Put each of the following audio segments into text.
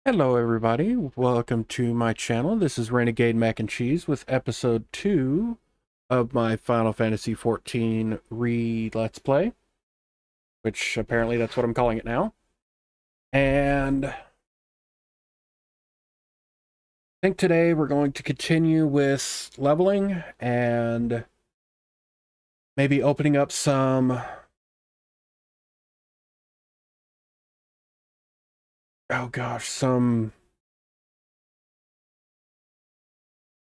Hello everybody, welcome to my channel. This is Renegade Mac and Cheese with episode 2 of my Final Fantasy XIV Let's Play, which apparently that's what I'm calling it now. And I think today we're going to continue with leveling and maybe opening up some some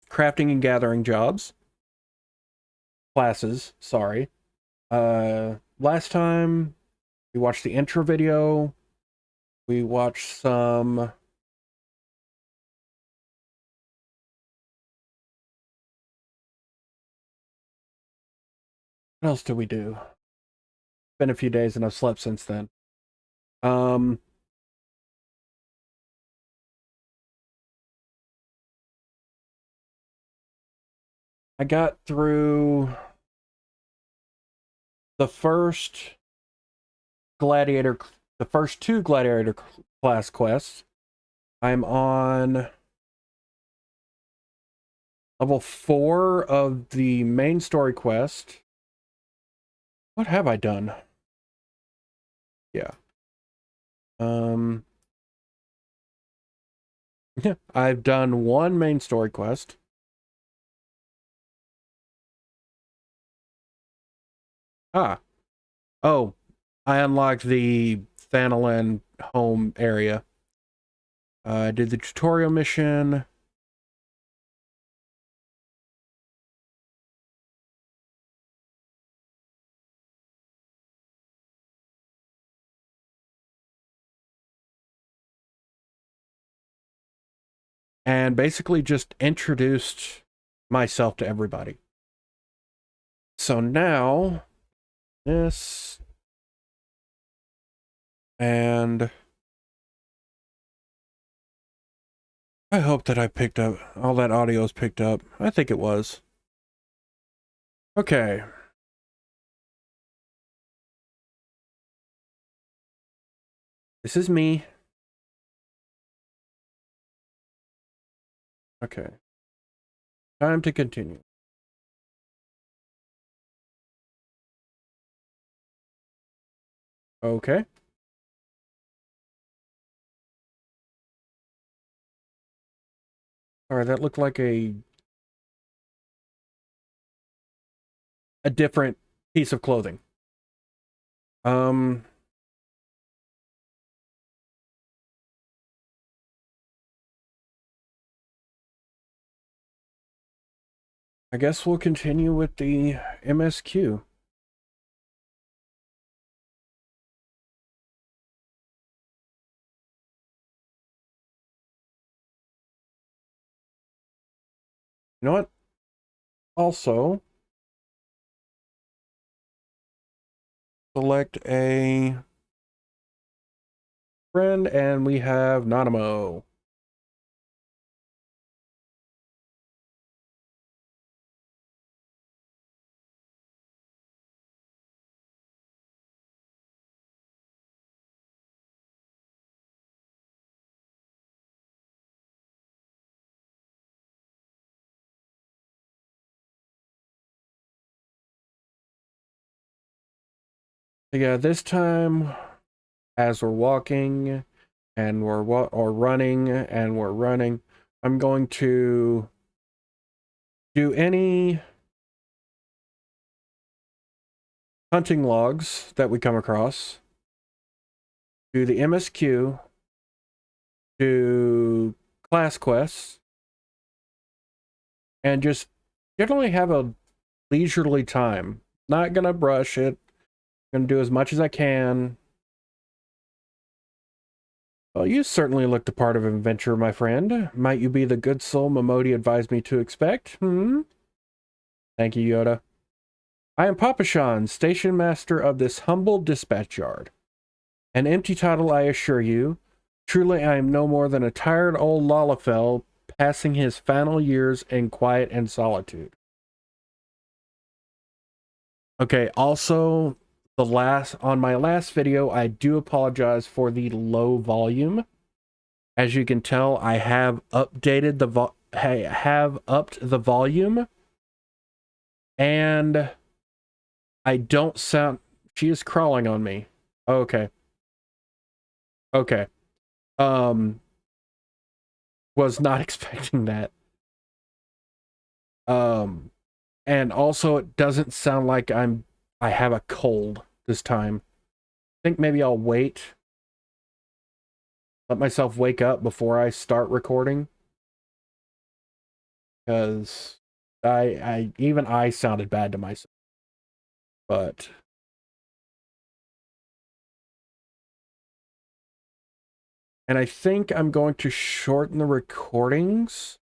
crafting and gathering classes, sorry. Last time we watched the intro video, we watched some what else did we do? It's been a few days and I've slept since then. I got through the first two gladiator class quests. I'm on level 4 of the main story quest. What have I done? Yeah. I've done one main story quest. Oh, I unlocked the Thanalan home area. I did the tutorial mission. And basically just introduced myself to everybody. So now, this, and I hope that I picked up, all that audio is picked up. I think it was. Okay. This is me. Okay. Time to continue. Okay. All right, that looked like a different piece of clothing. I guess we'll continue with the MSQ. You know what? Also, select a friend, and we have Nanamo. Yeah, this time, as we're walking and we're running and we're running, I'm going to do any hunting logs that we come across, do the MSQ, do class quests, and just generally have a leisurely time. Not gonna brush it. Gonna do as much as I can. Well, you certainly look the part of an adventurer, my friend. Might you be the good soul Momodi advised me to expect? Thank you, Yoda. I am Papashan, station master of this humble dispatch yard. An empty title, I assure you. Truly, I am no more than a tired old Lalafell passing his final years in quiet and solitude. Okay, also, on my last video, I do apologize for the low volume. As you can tell, I have updated the upped the volume, and I don't sound. She is crawling on me. Okay. Okay. Was not expecting that. And also it doesn't sound like I have a cold this time. I think maybe I'll wait. Let myself wake up before I start recording. Because even I sounded bad to myself. But and I think I'm going to shorten the recordings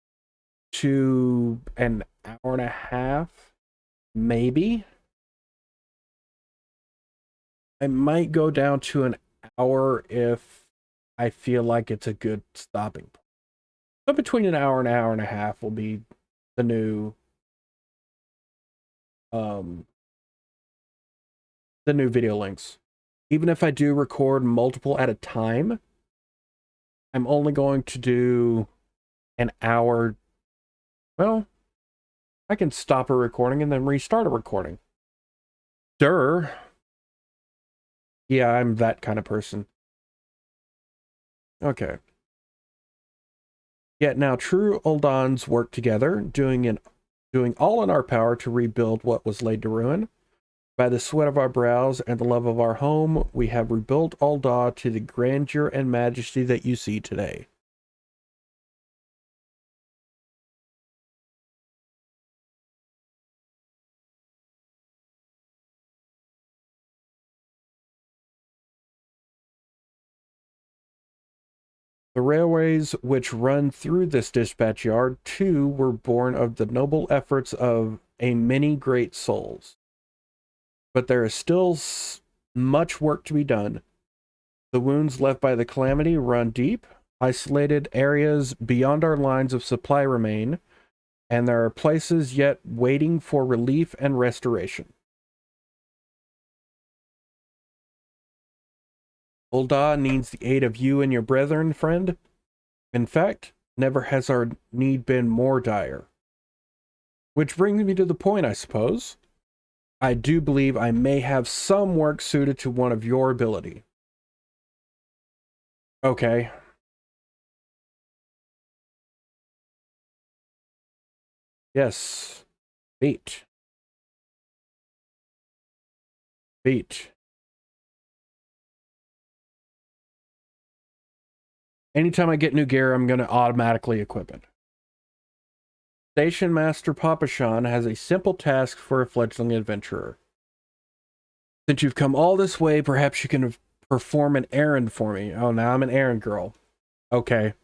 to an hour and a half, maybe. I might go down to an hour if I feel like it's a good stopping point. But between an hour and a half will be the new video links. Even if I do record multiple at a time, I'm only going to do an hour. Well, I can stop a recording and then restart a recording. Yeah, I'm that kind of person. Okay. Yet now true Uldans work together, doing all in our power to rebuild what was laid to ruin. By the sweat of our brows and the love of our home, we have rebuilt Ul'dah to the grandeur and majesty that you see today. The railways which run through this dispatch yard, too, were born of the noble efforts of a many great souls. But there is still much work to be done. The wounds left by the calamity run deep. Isolated areas beyond our lines of supply remain, and there are places yet waiting for relief and restoration. Ul'dah needs the aid of you and your brethren, friend. In fact, never has our need been more dire. Which brings me to the point, I suppose. I do believe I may have some work suited to one of your ability. Okay. Yes. Beat. Anytime I get new gear, I'm going to automatically equip it. Station Master Papashan has a simple task for a fledgling adventurer. Since you've come all this way, perhaps you can perform an errand for me. Oh, now I'm an errand girl. Okay.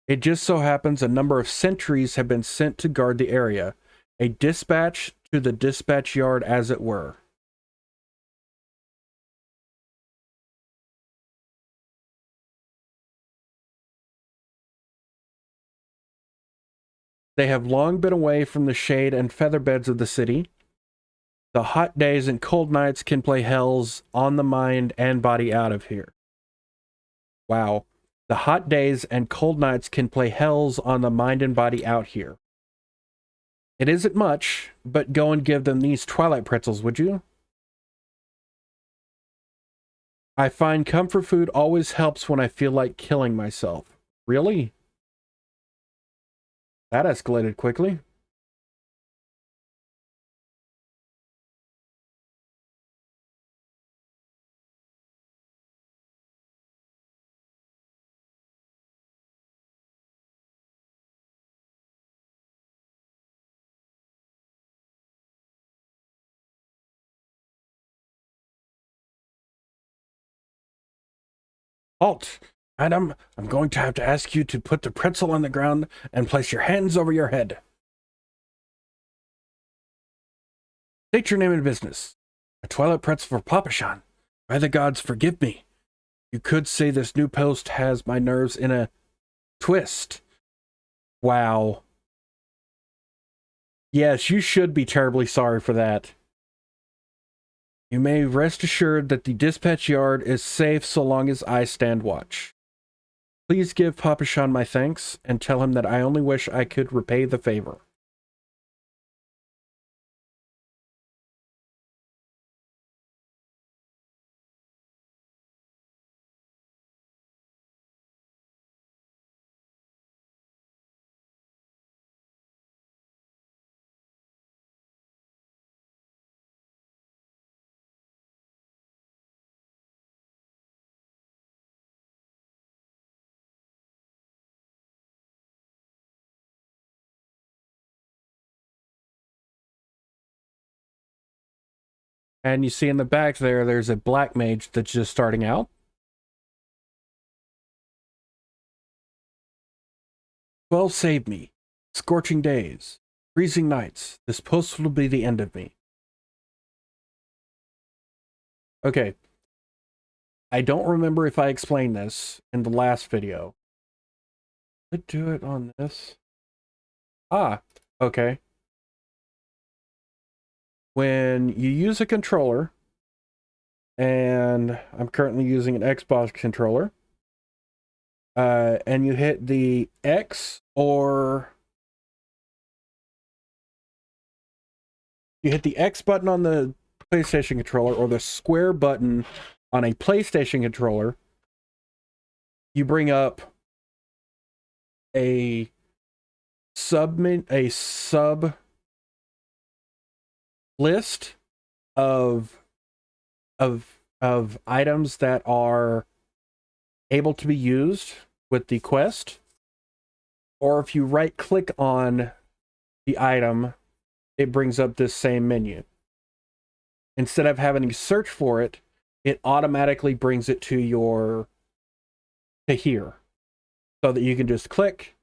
It just so happens a number of sentries have been sent to guard the area. A dispatch to the dispatch yard, as it were. They have long been away from the shade and feather beds of the city. The hot days and cold nights can play hells on the mind and body out of here. Wow. The hot days and cold nights can play hells on the mind and body out here. It isn't much, but go and give them these twilight pretzels, would you? I find comfort food always helps when I feel like killing myself. Really? That escalated quickly. Halt! Madam, I'm going to have to ask you to put the pretzel on the ground and place your hands over your head. State your name and business. A twilight pretzel for Papashan. By the gods, forgive me. You could say this new post has my nerves in a twist. Wow. Yes, you should be terribly sorry for that. You may rest assured that the dispatch yard is safe so long as I stand watch. Please give Papa Sean my thanks and tell him that I only wish I could repay the favor. And you see in the back there, there's a black mage that's just starting out. 12 saved me. Scorching days. Freezing nights. This post will be the end of me. Okay. I don't remember if I explained this in the last video. Let's do it on this. Ah, okay. When you use a controller, and I'm currently using an Xbox controller, and you hit the X or you hit the X button on the PlayStation controller or the square button on a PlayStation controller, you bring up a sub list of items that are able to be used with the quest, or if you right click on the item, it brings up this same menu. Instead of having to search for it, it automatically brings it to here, so that you can just click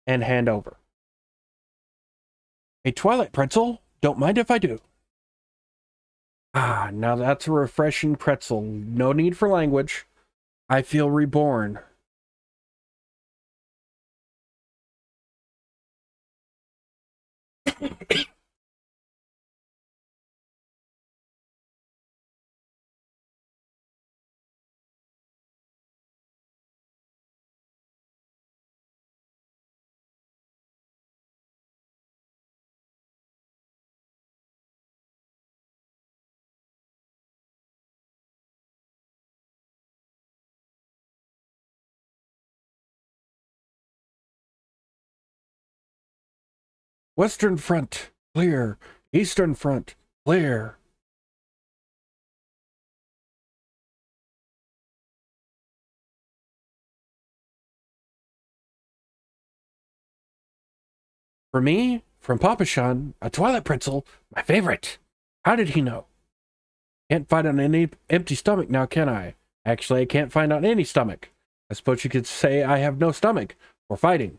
and hand over. A Twilight pretzel? Don't mind if I do. Ah, now that's a refreshing pretzel. No need for language. I feel reborn. Western front, clear. Eastern front, clear. For me, from Papa Sean, a Twilight pretzel, my favorite. How did he know? Can't fight on any empty stomach now, can I? Actually, I can't find on any stomach. I suppose you could say I have no stomach for fighting.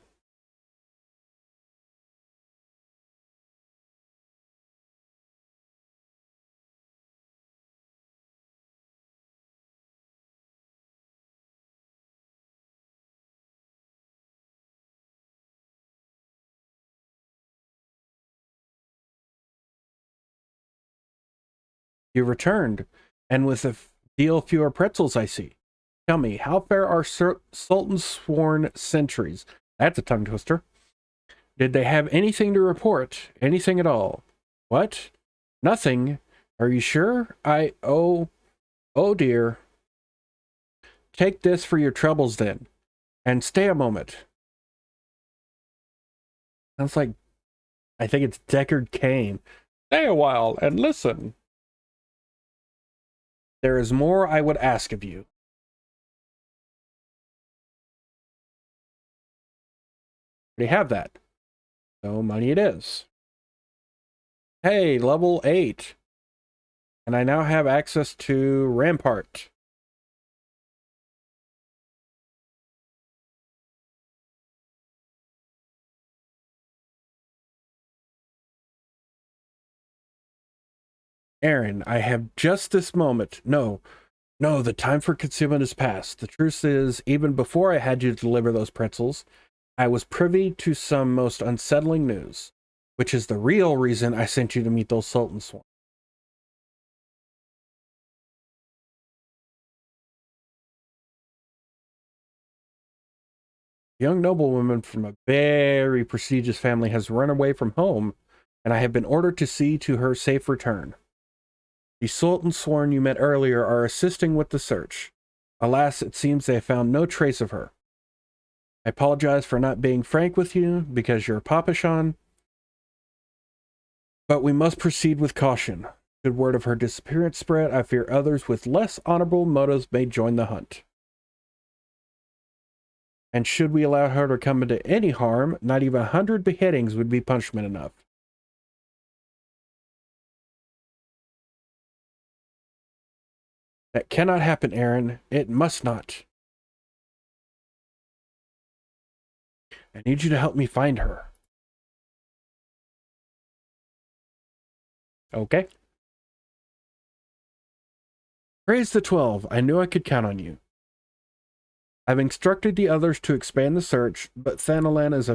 You returned, and with a deal fewer pretzels, I see. Tell me, how fare are Sultan's sworn sentries? That's a tongue twister. Did they have anything to report? Anything at all? What? Nothing? Are you sure? Oh dear. Take this for your troubles then, and stay a moment. Sounds like, I think it's Deckard Cain. Stay a while and listen. There is more I would ask of you. We have that. So money it is. Hey, level 8. And I now have access to Rampart. Aeryn, I have just this moment. No, the time for concealment is past. The truth is, even before I had you deliver those pretzels, I was privy to some most unsettling news, which is the real reason I sent you to meet those Sultan Swarm. A young noblewoman from a very prestigious family has run away from home, and I have been ordered to see to her safe return. The Sultan sworn you met earlier are assisting with the search. Alas, it seems they have found no trace of her. I apologize for not being frank with you, because you're Papashan, but we must proceed with caution. Should word of her disappearance spread, I fear others with less honorable motives may join the hunt. And should we allow her to come into any harm, not even 100 beheadings would be punishment enough. That cannot happen, Aeryn. It must not. I need you to help me find her. Okay. Praise the 12. I knew I could count on you. I've instructed the others to expand the search, but Thanalan is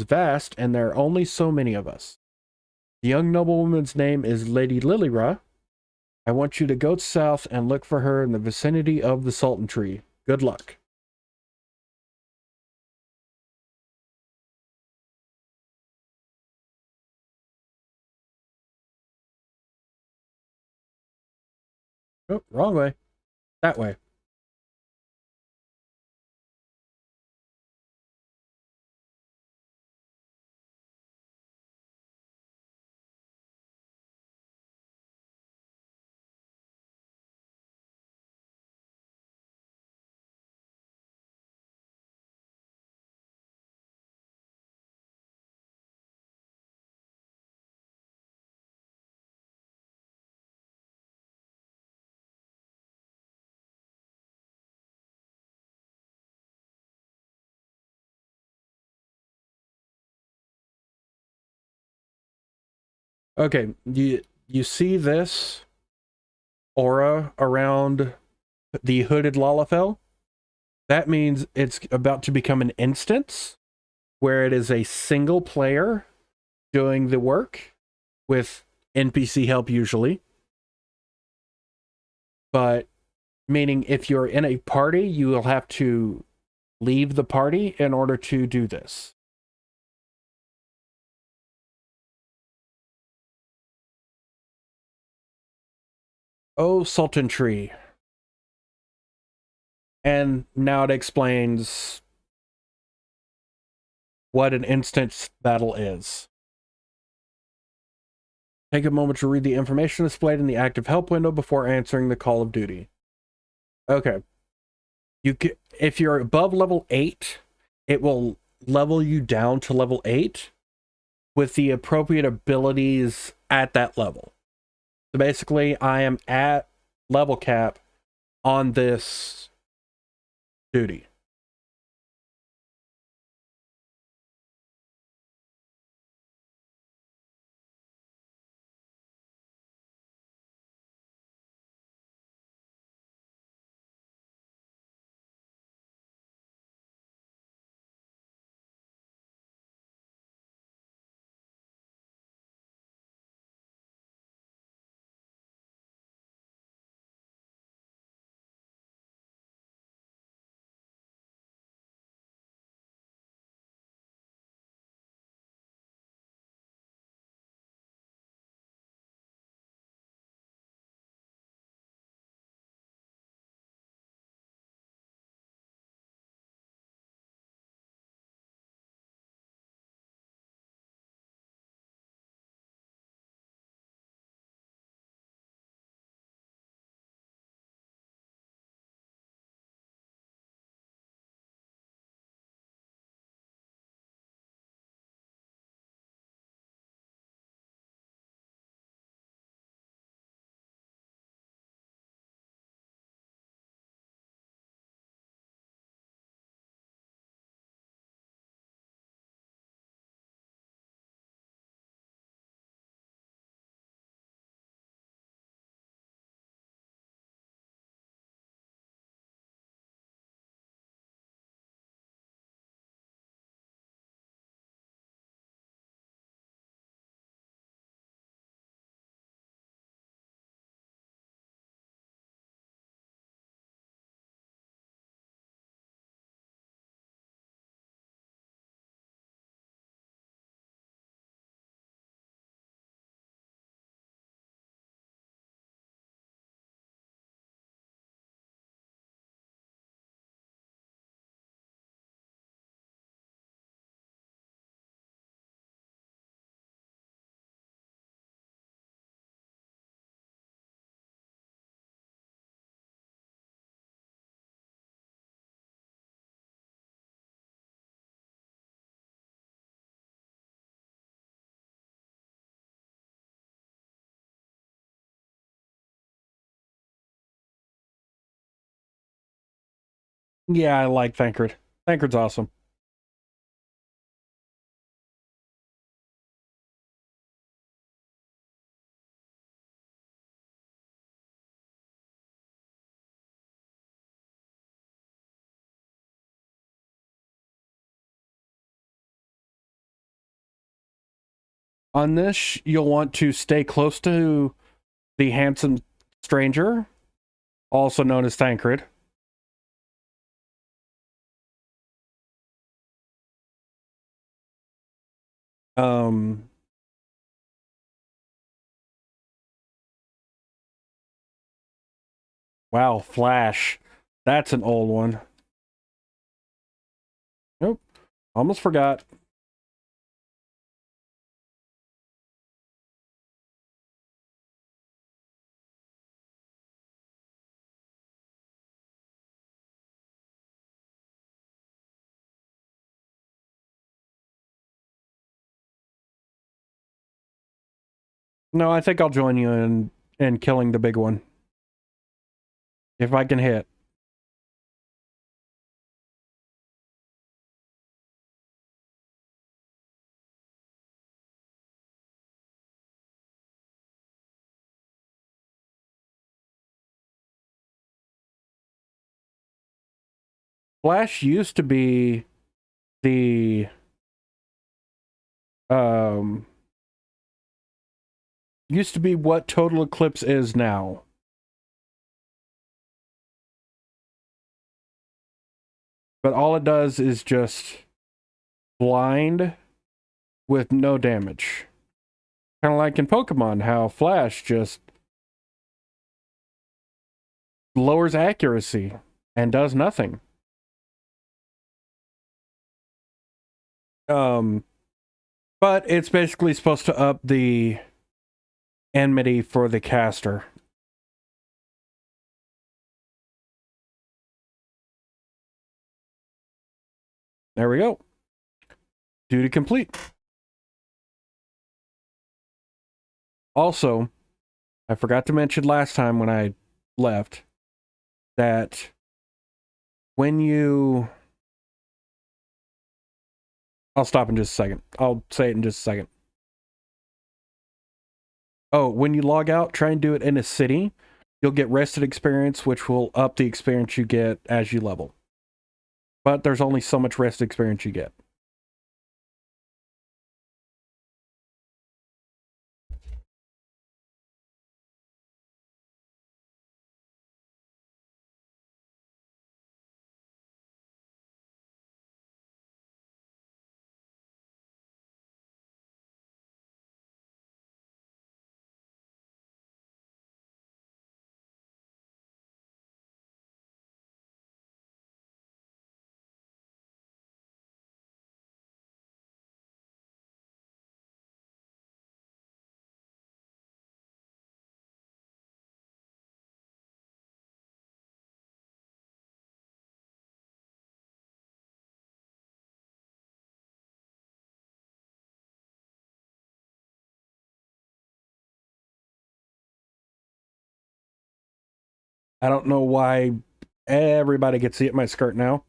vast, and there are only so many of us. The young noblewoman's name is Lady Lilira. I want you to go south and look for her in the vicinity of the Sultan Tree. Good luck. Oh, wrong way. That way. Okay, you see this aura around the hooded Lalafell? That means it's about to become an instance where it is a single player doing the work with NPC help usually. But meaning if you're in a party, you will have to leave the party in order to do this. Oh, Sultan Tree. And now it explains what an instance battle is. Take a moment to read the information displayed in the active help window before answering the call of duty. Okay. If you're above level 8, it will level you down to level 8 with the appropriate abilities at that level. So basically, I am at level cap on this duty. Yeah, I like Thancred. Thancred's awesome. On this, you'll want to stay close to the handsome stranger, also known as Thancred. Um, wow, Flash. That's an old one. Nope, almost forgot. No, I think I'll join you in killing the big one. If I can hit. Flash used to be the um used to be what Total Eclipse is now. But all it does is just blind with no damage. Kind of like in Pokemon, how Flash just lowers accuracy and does nothing. Um, but it's basically supposed to up the enmity for the caster. There we go. Duty complete. Also, I forgot to mention last time when I left that when you... I'll stop in just a second. I'll say it in just a second. Oh, when you log out, try and do it in a city. You'll get rested experience, which will up the experience you get as you level. But there's only so much rested experience you get. I don't know why everybody gets to see my skirt now.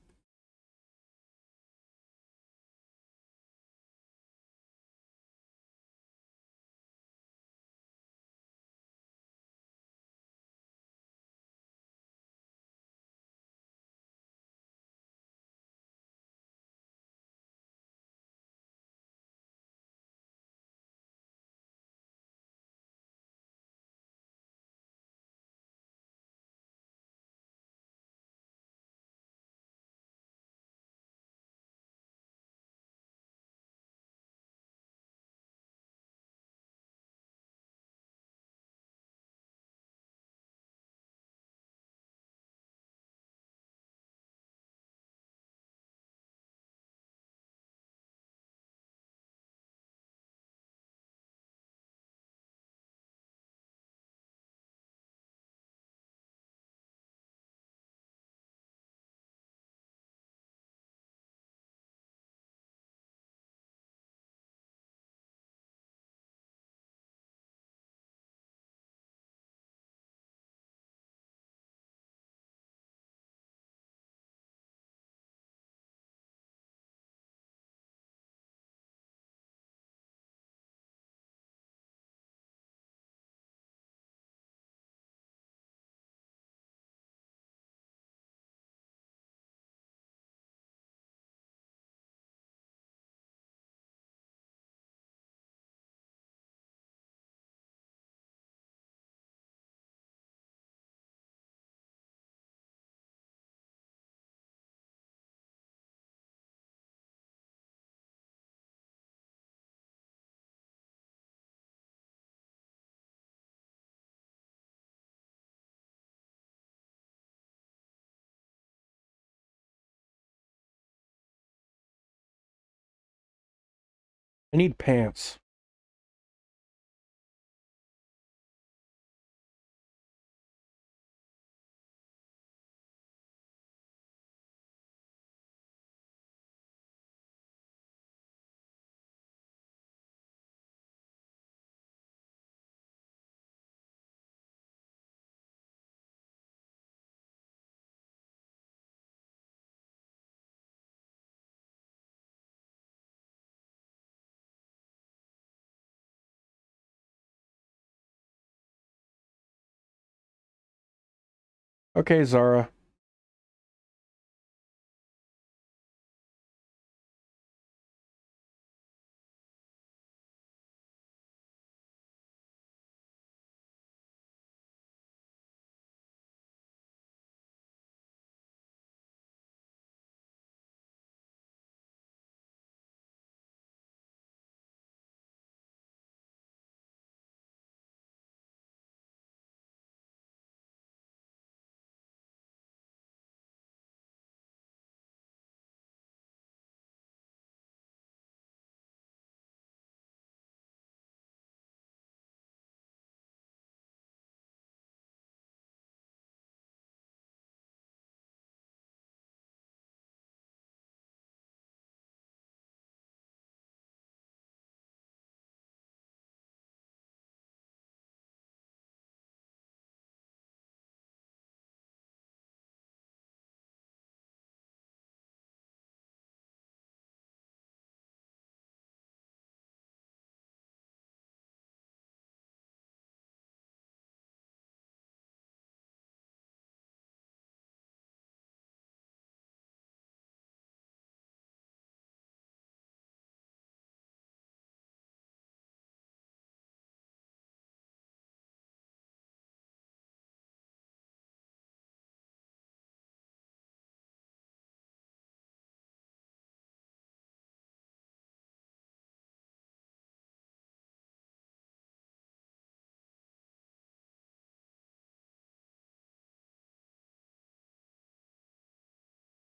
I need pants. Okay, Zara.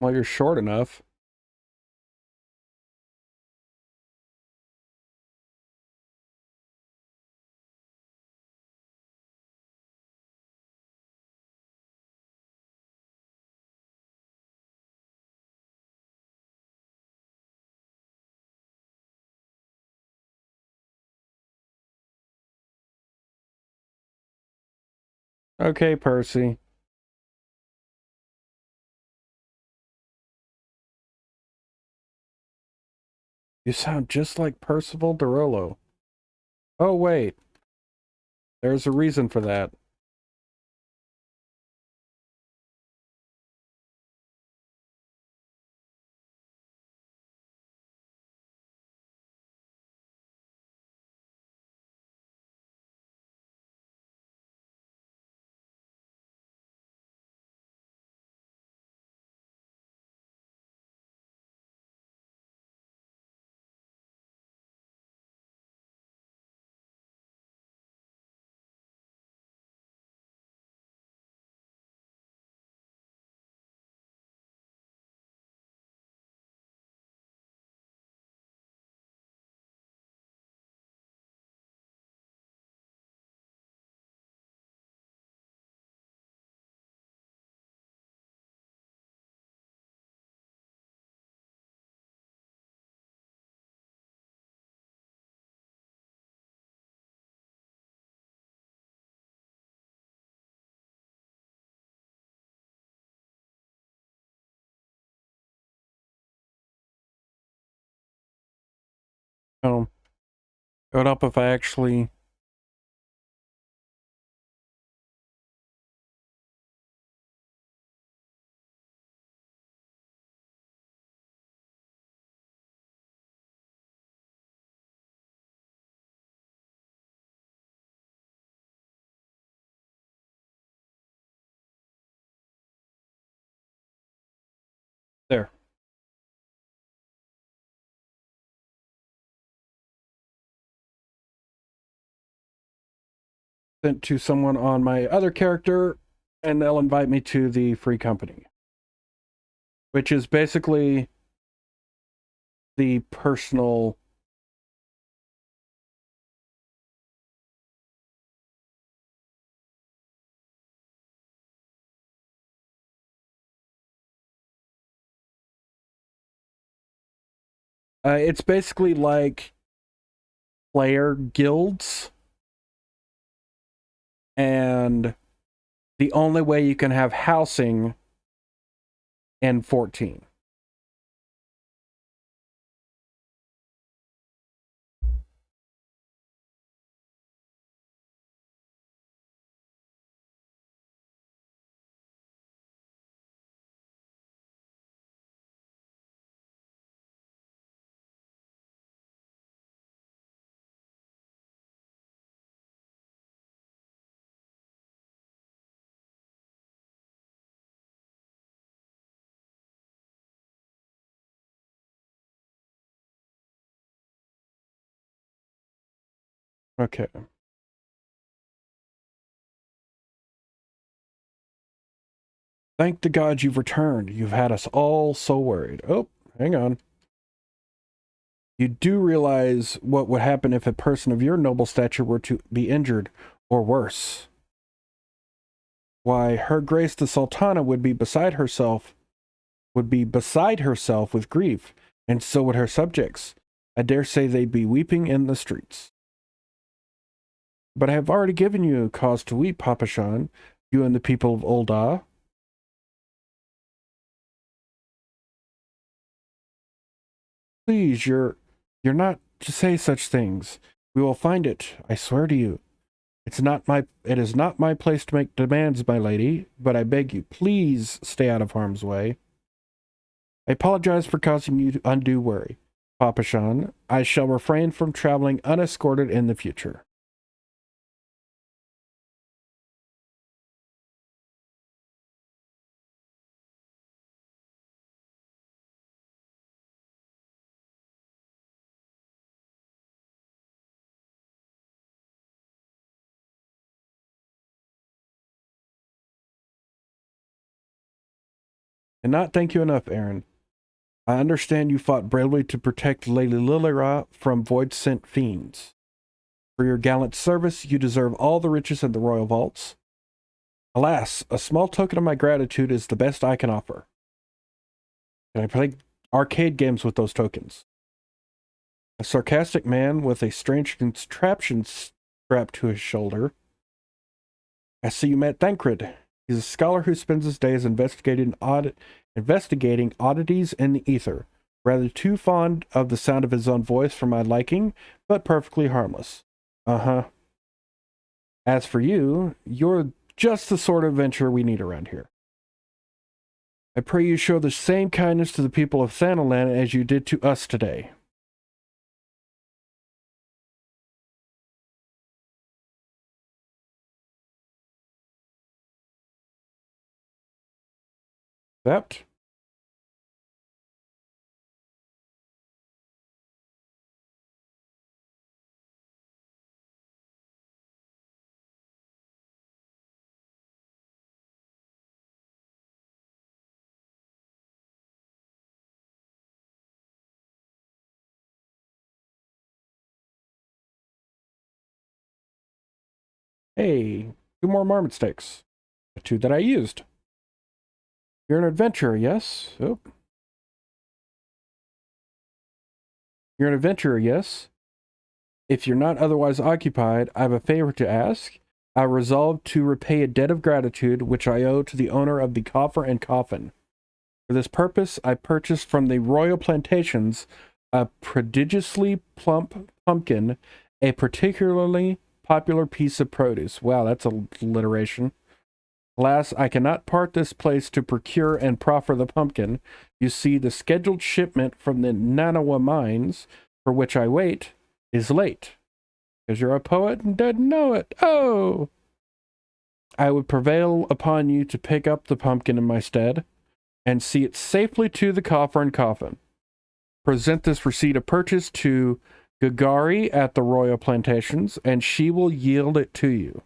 Well, you're short enough. Okay, Percy. You sound just like Percival Derolo. Oh, wait. There's a reason for that. Oh, it would help if I actually... There. Sent to someone on my other character, and they'll invite me to the free company. Which is basically the personal It's basically like player guilds, and the only way you can have housing in 14. Okay. Thank the gods you've returned. You've had us all so worried. Oh, hang on. You do realize what would happen if a person of your noble stature were to be injured, or worse. Why, Her Grace the Sultana would be beside herself with grief, and so would her subjects. I dare say they'd be weeping in the streets. But I have already given you cause to weep, Papa Shan, you and the people of Ul'dah. Please, you're not to say such things. We will find it, I swear to you. It is not my place to make demands, my lady, but I beg you, please stay out of harm's way. I apologize for causing you undue worry, Papa Shan. I shall refrain from traveling unescorted in the future. Cannot thank you enough, Aeryn. I understand you fought bravely to protect Lady Lilira from void-sent fiends. For your gallant service, you deserve all the riches in the royal vaults. Alas, a small token of my gratitude is the best I can offer. Can I play arcade games with those tokens? A sarcastic man with a strange contraption strapped to his shoulder. I see you met Thancred. He's a scholar who spends his days investigating oddities in the ether. Rather too fond of the sound of his own voice for my liking, but perfectly harmless. Uh-huh. As for you, you're just the sort of adventurer we need around here. I pray you show the same kindness to the people of Thanalan as you did to us today. Accept. Hey, 2 more marmot steaks. The 2 that I used. You're an adventurer, yes? Oh. You're an adventurer, yes? If you're not otherwise occupied, I have a favor to ask. I resolve to repay a debt of gratitude which I owe to the owner of the coffer and coffin. For this purpose, I purchased from the royal plantations a prodigiously plump pumpkin, a particularly popular piece of produce. Wow, that's alliteration. Alas, I cannot part this place to procure and proffer the pumpkin. You see, the scheduled shipment from the Nanawa mines, for which I wait, is late. Because you're a poet and didn't know it. Oh! I would prevail upon you to pick up the pumpkin in my stead, and see it safely to the coffer and coffin. Present this receipt of purchase to Gagari at the royal plantations, and she will yield it to you.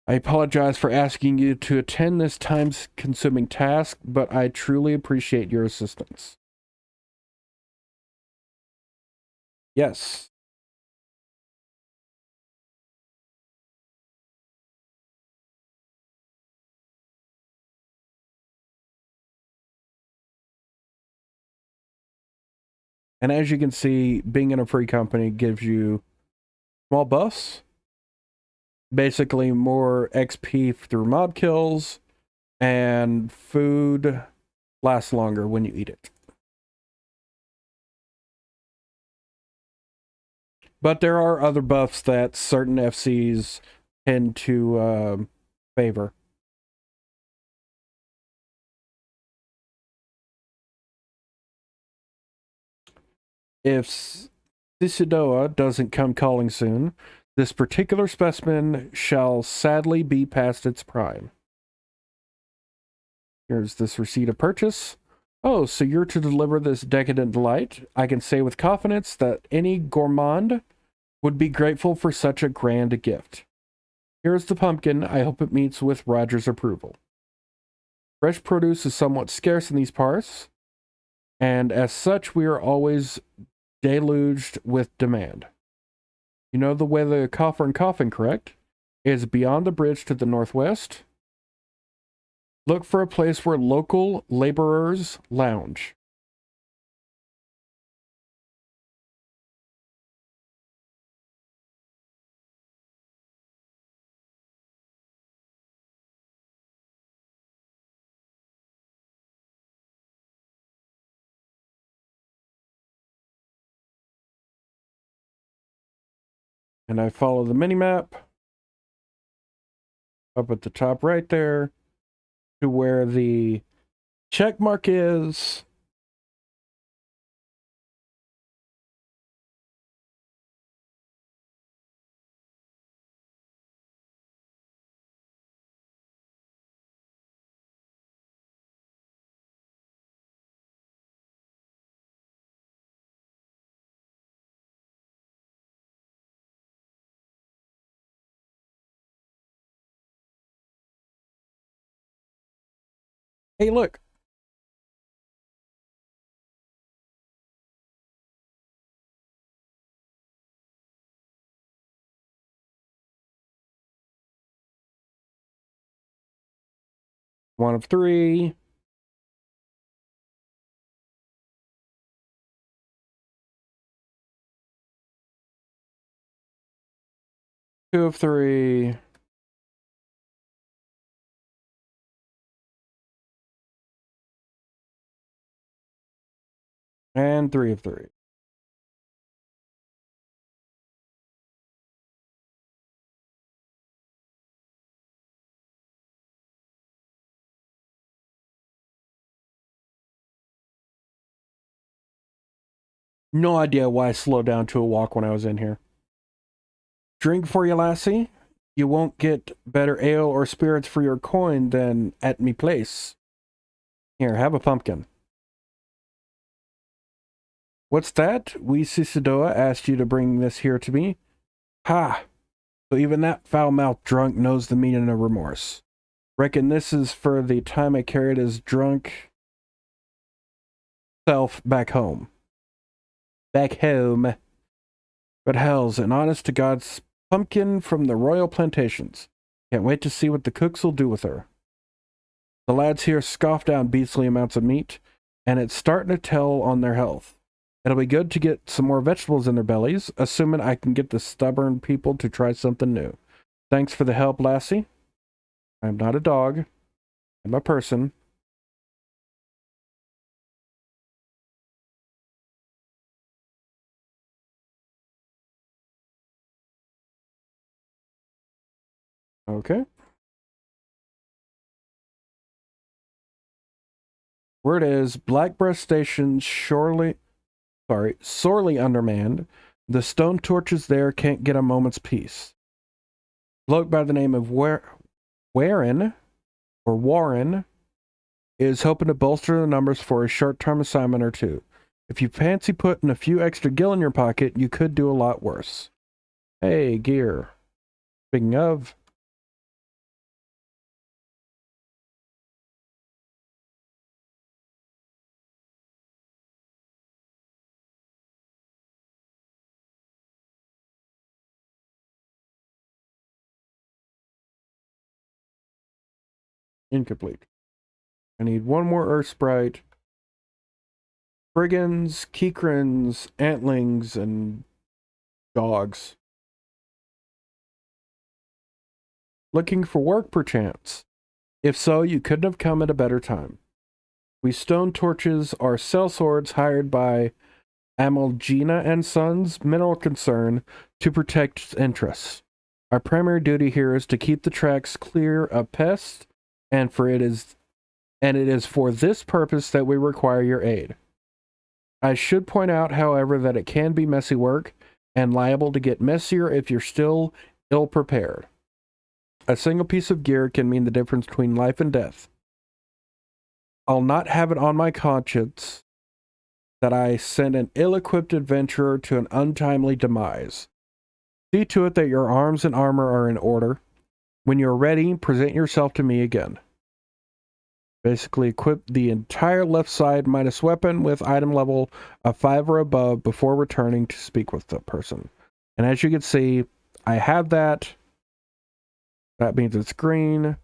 I apologize for asking you to attend this time-consuming task, but I truly appreciate your assistance. Yes. And as you can see, being in a free company gives you small buffs, basically more XP through mob kills, and food lasts longer when you eat it. But there are other buffs that certain FCs tend to favor. If Sisidoa doesn't come calling soon, this particular specimen shall sadly be past its prime. Here's this receipt of purchase. Oh, so you're to deliver this decadent delight? I can say with confidence that any gourmand would be grateful for such a grand gift. Here's the pumpkin. I hope it meets with Roger's approval. Fresh produce is somewhat scarce in these parts, and as such, we are always deluged with demand. You know the way the coffer and coffin, correct? It is beyond the bridge to the northwest. Look for a place where local laborers lounge. And I follow the mini-map up at the top right there to where the check mark is. Hey, look. One of three. Two of three. And three of three. No idea why I slowed down to a walk when I was in here. Drink for you, lassie. You won't get better ale or spirits for your coin than at me place. Here, have a pumpkin. What's that? Wee Sisidoa asked you to bring this here to me? Ha! So even that foul-mouthed drunk knows the meaning of remorse. Reckon this is for the time I carried his drunk self back home. Back home. But hell's an honest to God's pumpkin from the royal plantations. Can't wait to see what the cooks will do with her. The lads here scoff down beastly amounts of meat, and it's starting to tell on their health. It'll be good to get some more vegetables in their bellies, assuming I can get the stubborn people to try something new. Thanks for the help, lassie. I'm not a dog. I'm a person. Okay. Word is, Blackbreast Station sorely undermanned. The stone torches there can't get a moment's peace. Bloke by the name of Warren is hoping to bolster the numbers for a short-term assignment or two. If you fancy putting a few extra gil in your pocket, you could do a lot worse. Hey, gear. Speaking of... incomplete. I need one more Earth Sprite. brigands, keekrins, antlings, and dogs. Looking for work, perchance? If so, you couldn't have come at a better time. We stone torches are sellswords hired by Amalgina and Sons Mineral Concern to protect its interests. Our primary duty here is to keep the tracks clear of pests, and it is for this purpose that we require your aid. I should point out, however, that it can be messy work and liable to get messier if you're still ill prepared. A single piece of gear can mean the difference between life and death. I'll not have it on my conscience that I sent an ill-equipped adventurer to an untimely demise. See to it that your arms and armor are in order. When you're ready, present yourself to me again. Basically, equip the entire left side minus weapon with item level of 5 or above before returning to speak with the person. And as you can see, I have that. That means it's green.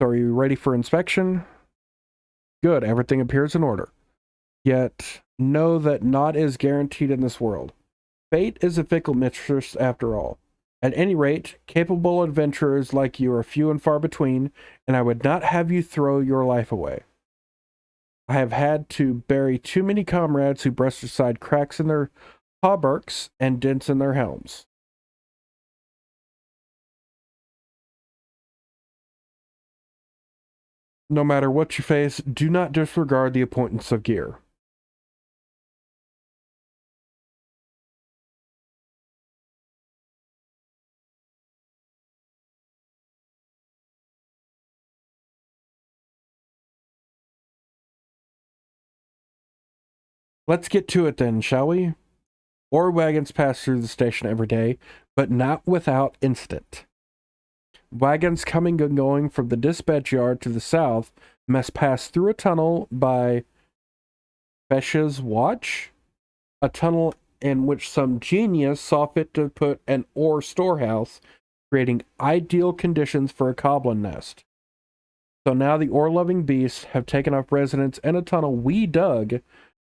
So are you ready for inspection? Good, everything appears in order. Yet, know that naught is guaranteed in this world. Fate is a fickle mistress after all. At any rate, capable adventurers like you are few and far between, and I would not have you throw your life away. I have had to bury too many comrades who brushed aside cracks in their hauberks and dents in their helms. No matter what you face, do not disregard the importance of gear. Let's get to it then, shall we? Ore wagons pass through the station every day, but not without incident. Wagons coming and going from the dispatch yard to the south must pass through a tunnel by Fesha's Watch, a tunnel in which some genius saw fit to put an ore storehouse, creating ideal conditions for a goblin nest. So now the ore-loving beasts have taken up residence in a tunnel we dug,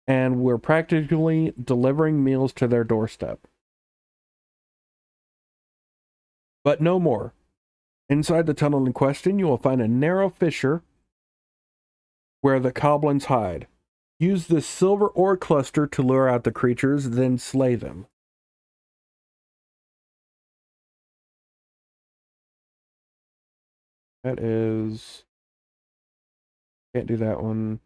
and we're practically delivering meals to their doorstep. But no more. Inside the tunnel in question, you will find a narrow fissure where the goblins hide. Use this silver ore cluster to lure out the creatures, then slay them. That is... Can't do that one.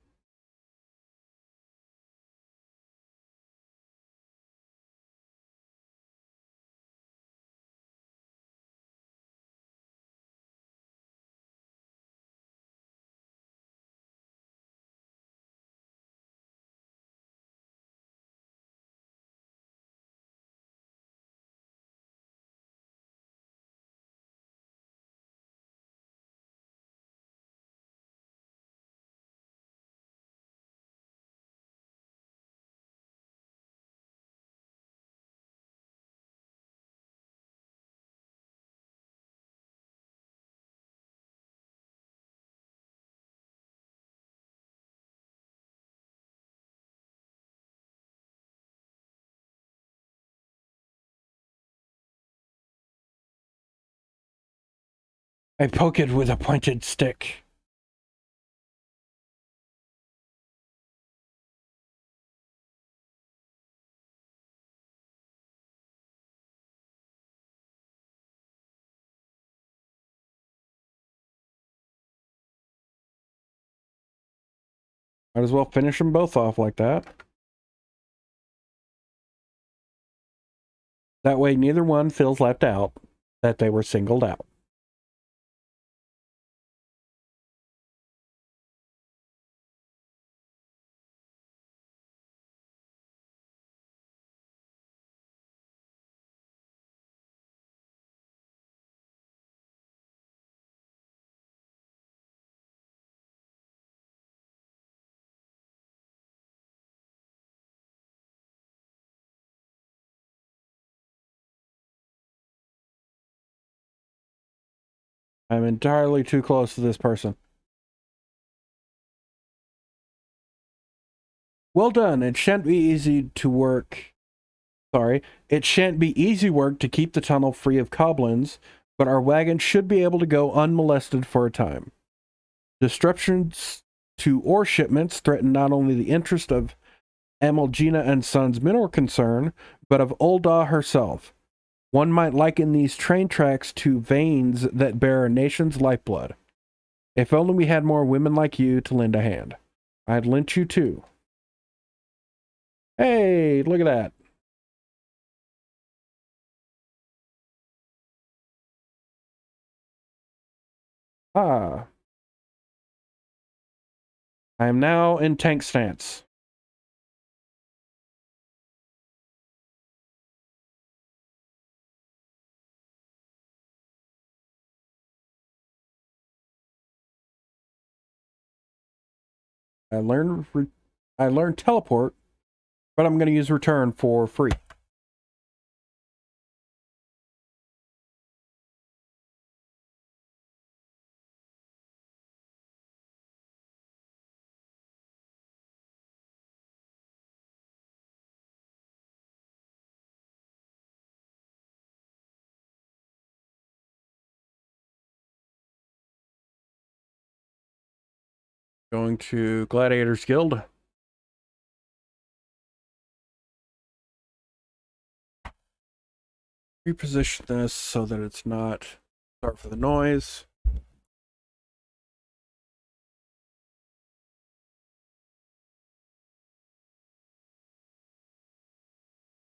I poke it with a pointed stick. Might as well finish them both off like that. That way neither one feels left out, that they were singled out. I'm entirely too close to this person. Well done. It shan't be easy to work. Sorry. It shan't be easy work to keep the tunnel free of goblins, but our wagon should be able to go unmolested for a time. Disruptions to ore shipments threaten not only the interest of Amalgina and Sons mineral concern, but of Ulda herself. One might liken these train tracks to veins that bear a nation's lifeblood. If only we had more women like you to lend a hand. I'd lent you too. Hey, look at that. Ah. I am now in tank stance. I learned teleport, but I'm going to use return for free. Going to Gladiators Guild. Reposition this so that it's not. Start for the noise.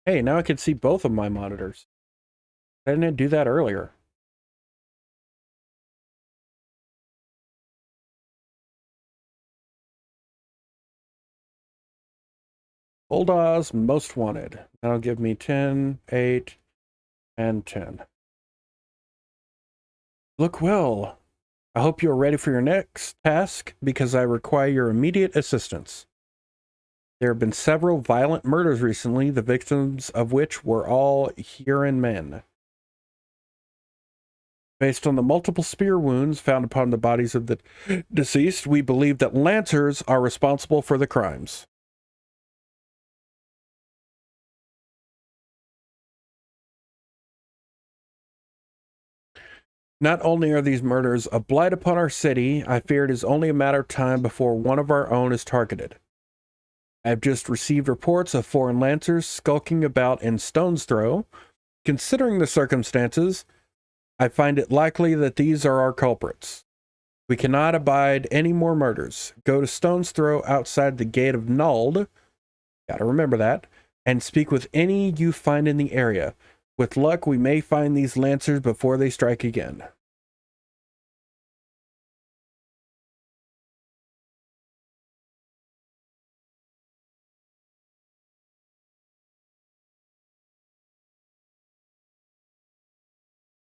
Hey, now I can see both of my monitors. I didn't do that earlier. Bulldogs most wanted. That'll give me 10, 8, and 10. Look well. I hope you're ready for your next task because I require your immediate assistance. There have been several violent murders recently, the victims of which were all Aeryn men. Based on the multiple spear wounds found upon the bodies of the deceased, we believe that Lancers are responsible for the crimes. Not only are these murders a blight upon our city, I fear it is only a matter of time before one of our own is targeted. I have just received reports of foreign Lancers skulking about in Stone's Throw. Considering the circumstances, I find it likely that these are our culprits. We cannot abide any more murders. Go to Stone's Throw outside the gate of Nald, gotta remember that, and speak with any you find in the area. With luck, we may find these Lancers before they strike again.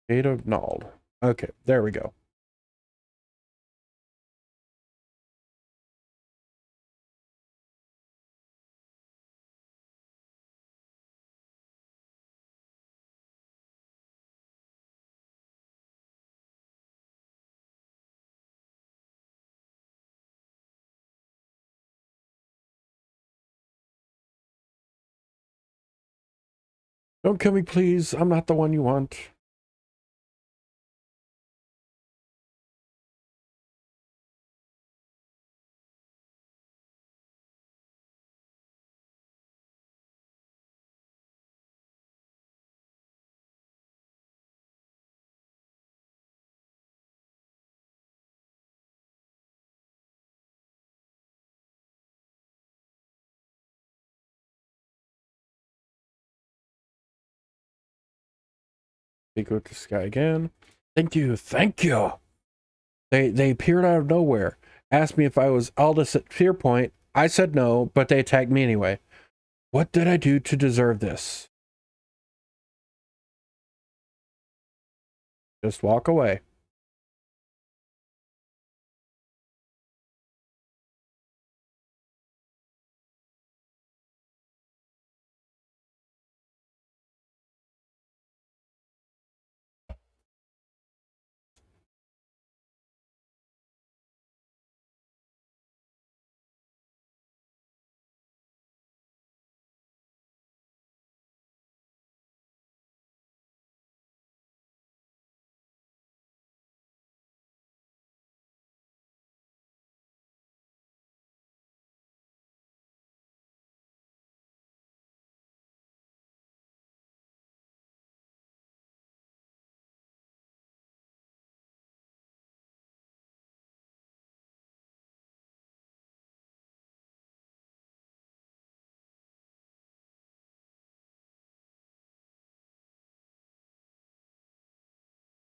Gate of Nald. Okay, there we go. Don't kill me, please. I'm not the one you want. They go to Sky again. Thank you. Thank you. They appeared out of nowhere. Asked me if I was Aldous at Fear Point. I said no, but they attacked me anyway. What did I do to deserve this? Just walk away.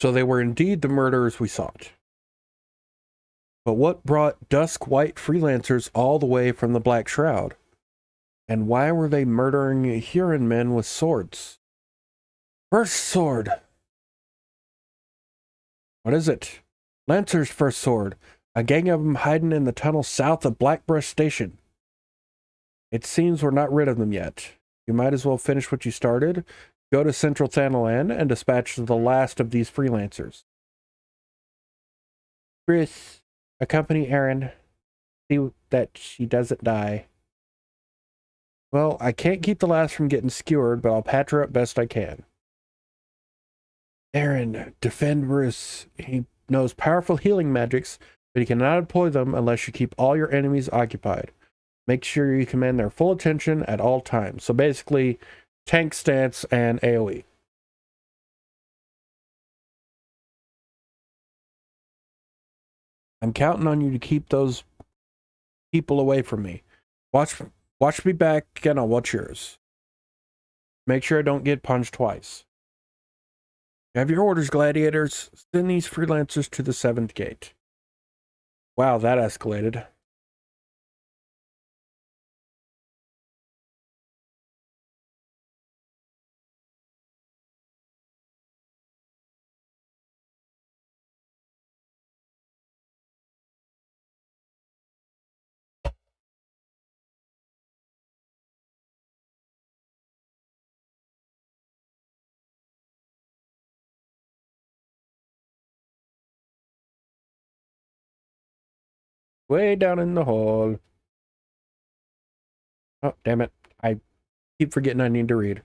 So they were indeed the murderers we sought. But what brought dusk white freelancers all the way from the Black Shroud? And why were they murdering Huron men with swords? First sword. What is it? Lancer's first sword. A gang of them hiding in the tunnel south of Blackbrush Station. It seems we're not rid of them yet. You might as well finish what you started. Go to Central Thanalan and dispatch the last of these freelancers. Chris, accompany Aeryn. See that she doesn't die. Well, I can't keep the last from getting skewered, but I'll patch her up best I can. Aeryn, defend Bruce. He knows powerful healing magics, but he cannot employ them unless you keep all your enemies occupied. Make sure you command their full attention at all times. So basically, tank stance and AoE. I'm counting on you to keep those people away from me. Watch me back and I'll watch yours. Make sure I don't get punched twice. You have your orders, gladiators. Send these freelancers to the 7th gate. Wow, that escalated. Way down in the hall. Oh, damn it. I keep forgetting I need to read.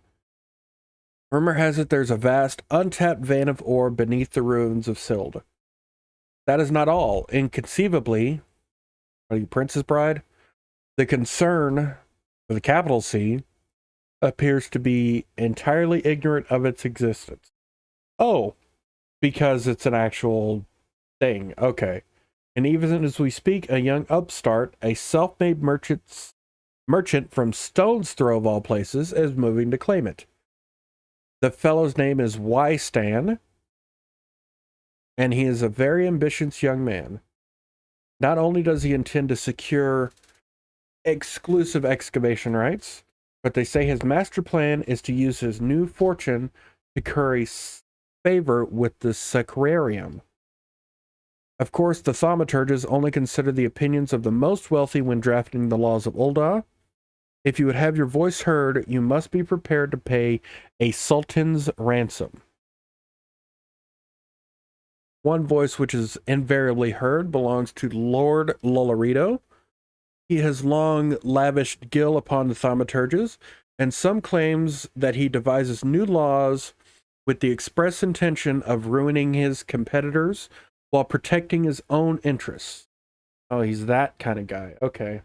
Rumor has it there's a vast, untapped vein of ore beneath the ruins of Sild. That is not all. Inconceivably, are you Princess Bride? The concern, with a capital C, appears to be entirely ignorant of its existence. Oh, because it's an actual thing. Okay. And even as we speak, a young upstart, a self-made merchant from Stone's Throw of all places, is moving to claim it. The fellow's name is Stan, and he is a very ambitious young man. Not only does he intend to secure exclusive excavation rights, but they say his master plan is to use his new fortune to curry favor with the Sacrarium. Of course, the thaumaturges only consider the opinions of the most wealthy when drafting the laws of Ul'dah. If you would have your voice heard, you must be prepared to pay a sultan's ransom. One voice which is invariably heard belongs to Lord Lolorito. He has long lavished gil upon the thaumaturges, and some claims that he devises new laws with the express intention of ruining his competitors while protecting his own interests. Oh, he's that kind of guy. Okay.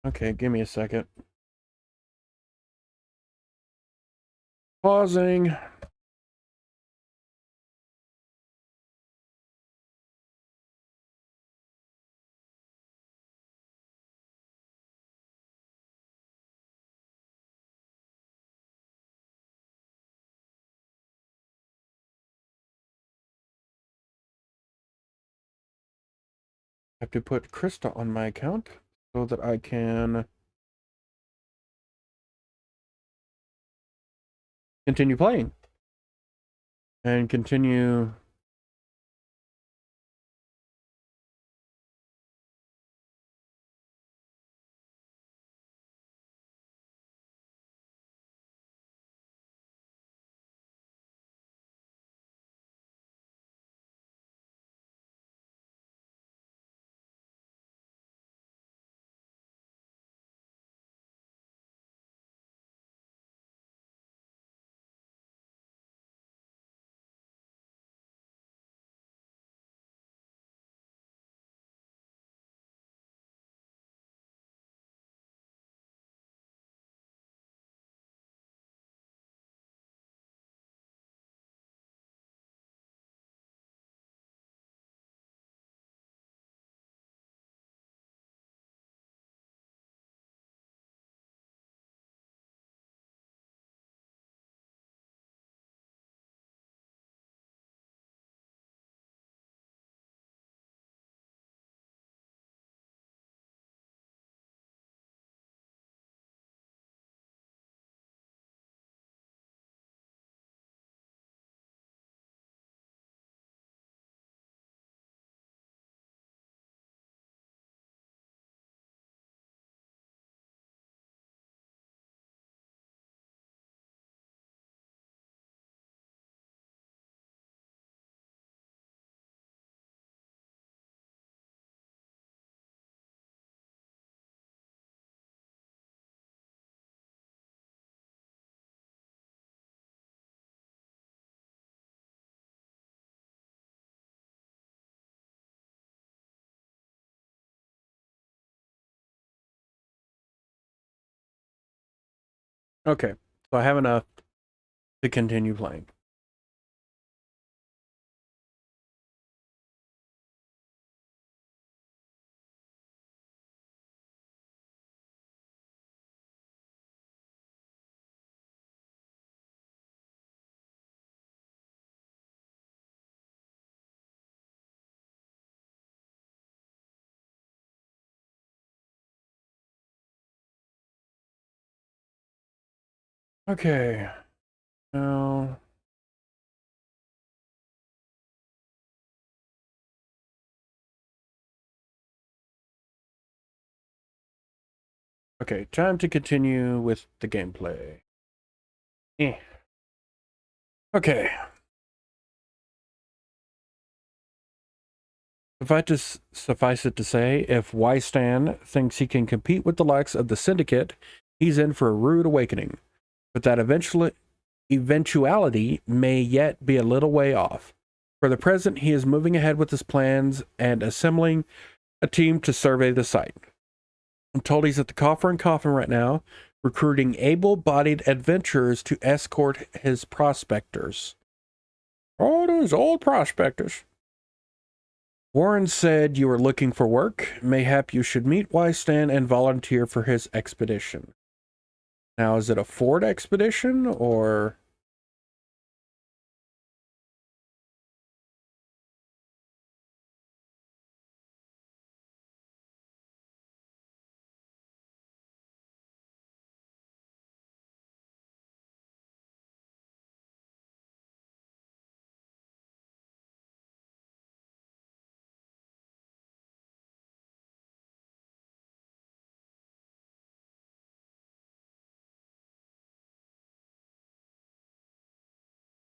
Okay, give me a second. Pausing. I have to put Krista on my account so that I can continue playing and continue. Okay, so I have enough to continue playing. Okay, now... Okay, time to continue with the gameplay. Okay. Suffice it to say, if Wystan thinks he can compete with the likes of the Syndicate, he's in for a rude awakening. But that eventuality may yet be a little way off. For the present, he is moving ahead with his plans and assembling a team to survey the site. I'm told he's at the Coffer and Coffin right now, recruiting able-bodied adventurers to escort his prospectors. Oh, those old prospectors. Warren said you were looking for work. Mayhap you should meet Wystan and volunteer for his expedition. Now, is it a Ford expedition, or...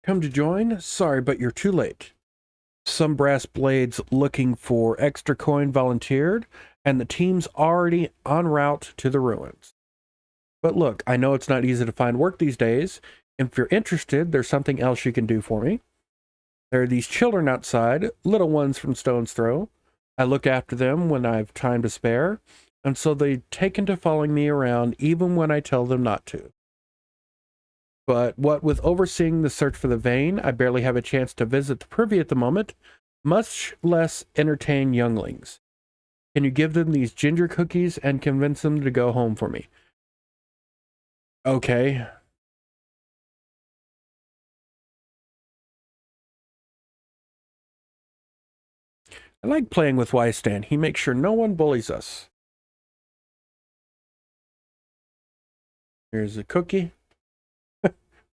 Come to join? Sorry, but you're too late. Some brass blades looking for extra coin volunteered, and the team's already en route to the ruins. But look, I know it's not easy to find work these days. If you're interested, there's something else you can do for me. There are these children outside, little ones from Stone's Throw. I look after them when I have time to spare, and so they've taken to following me around even when I tell them not to. But what with overseeing the search for the vein, I barely have a chance to visit the privy at the moment, much less entertain younglings. Can you give them these ginger cookies and convince them to go home for me? Okay. I like playing with Wystan. He makes sure no one bullies us. Here's a cookie.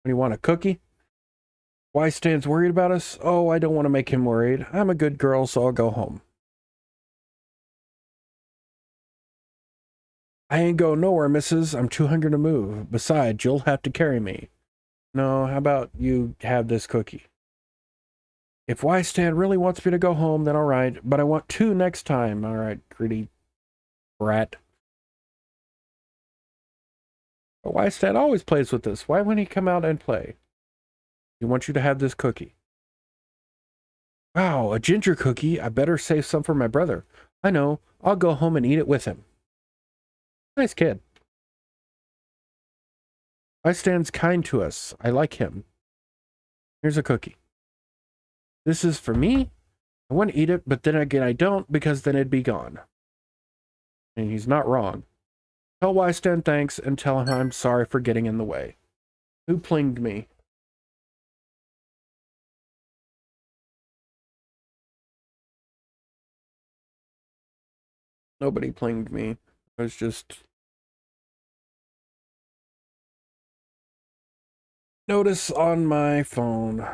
What do you want, a cookie? Wystan's worried about us? Oh, I don't want to make him worried. I'm a good girl, so I'll go home. I ain't going nowhere, missus. I'm too hungry to move. Besides, you'll have to carry me. No, how about you have this cookie? If Wystan really wants me to go home, then all right. But I want 2 next time. All right, greedy brat. But Wystan always plays with us. Why wouldn't he come out and play? He wants you to have this cookie. Wow, a ginger cookie. I better save some for my brother. I know. I'll go home and eat it with him. Nice kid. Wystan's kind to us. I like him. Here's a cookie. This is for me? I want to eat it, but then again I don't, because then it'd be gone. And he's not wrong. Tell Wystan thanks and tell him I'm sorry for getting in the way. Who plinged me? Nobody plinged me. I was just... Notice on my phone.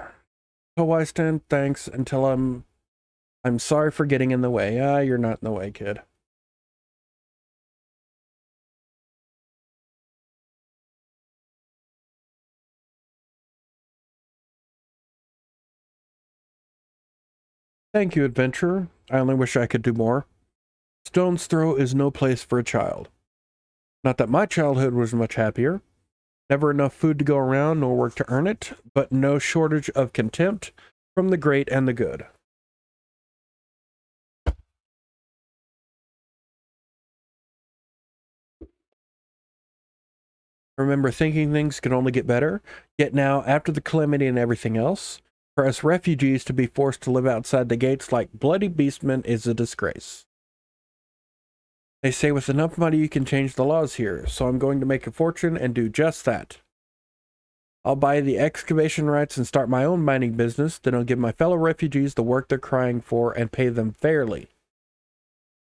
Tell Wystan thanks and tell him I'm sorry for getting in the way. Ah, you're not in the way, kid. Thank you, adventurer. I only wish I could do more. Stone's Throw is no place for a child. Not that my childhood was much happier. Never enough food to go around, nor work to earn it, but no shortage of contempt from the great and the good. Remember thinking things could only get better? Yet now, after the calamity and everything else, for us refugees to be forced to live outside the gates like bloody beastmen is a disgrace. They say with enough money you can change the laws here, so I'm going to make a fortune and do just that. I'll buy the excavation rights and start my own mining business, then I'll give my fellow refugees the work they're crying for and pay them fairly.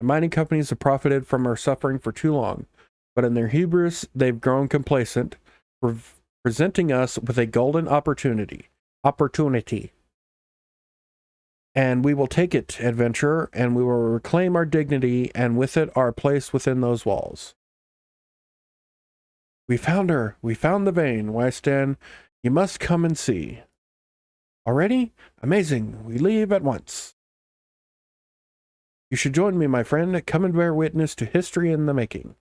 The mining companies have profited from our suffering for too long, but in their hubris, they've grown complacent, presenting us with a golden opportunity. And we will take it, adventurer, and we will reclaim our dignity, and with it our place within those walls. We found her. We found the vein. Why, Stan, you must come and see. Already? Amazing. We leave at once. You should join me, my friend. Come and bear witness to history in the making.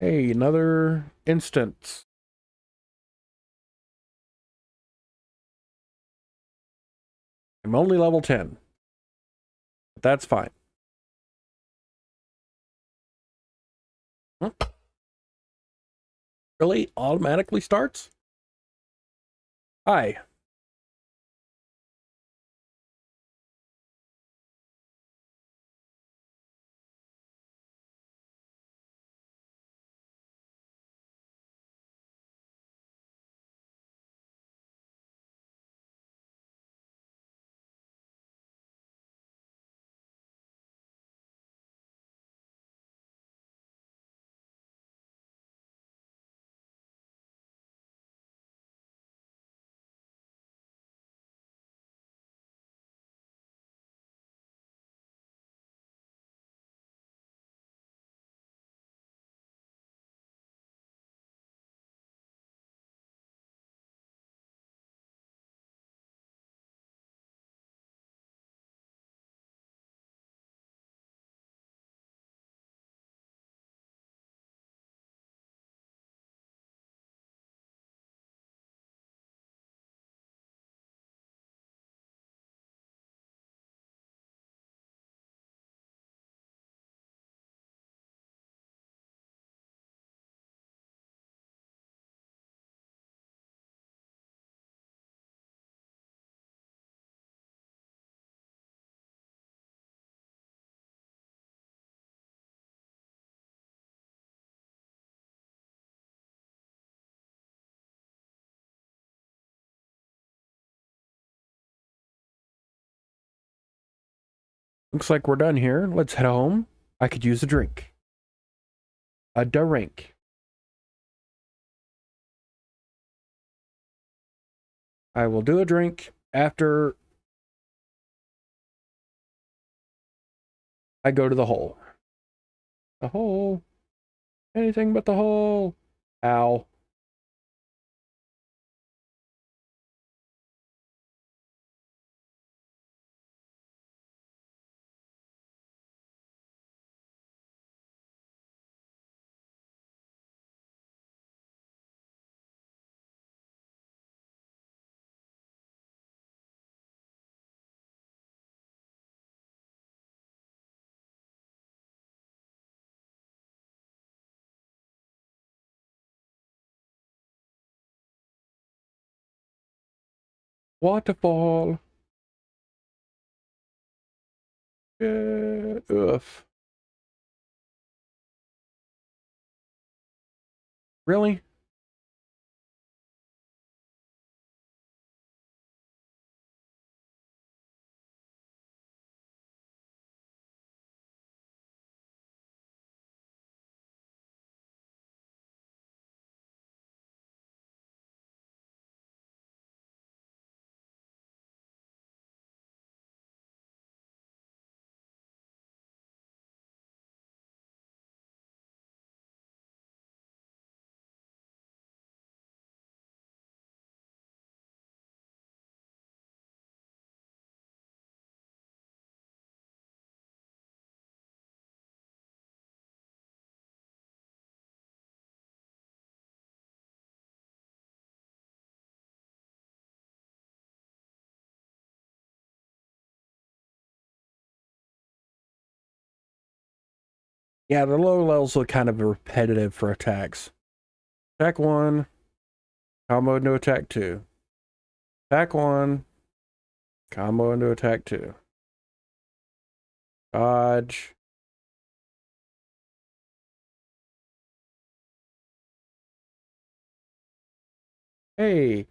Hey, another instance. I'm only level 10. But that's fine. Huh? Really? Automatically starts? Hi. Looks like we're done here. Let's head home. I could use a drink. A drink. I will do a drink after I go to the hole. The hole. Anything but the hole. Ow. Waterfall. Oof. Really? Yeah, the lower levels look kind of repetitive for attacks. Attack 1, combo into attack 2. Attack 1, combo into attack 2. Dodge. Hey.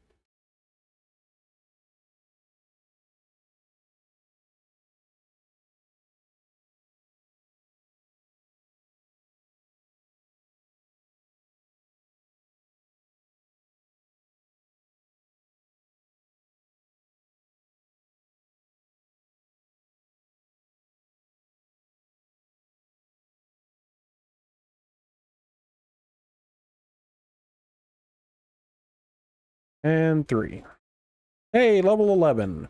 And 3. Hey, level 11.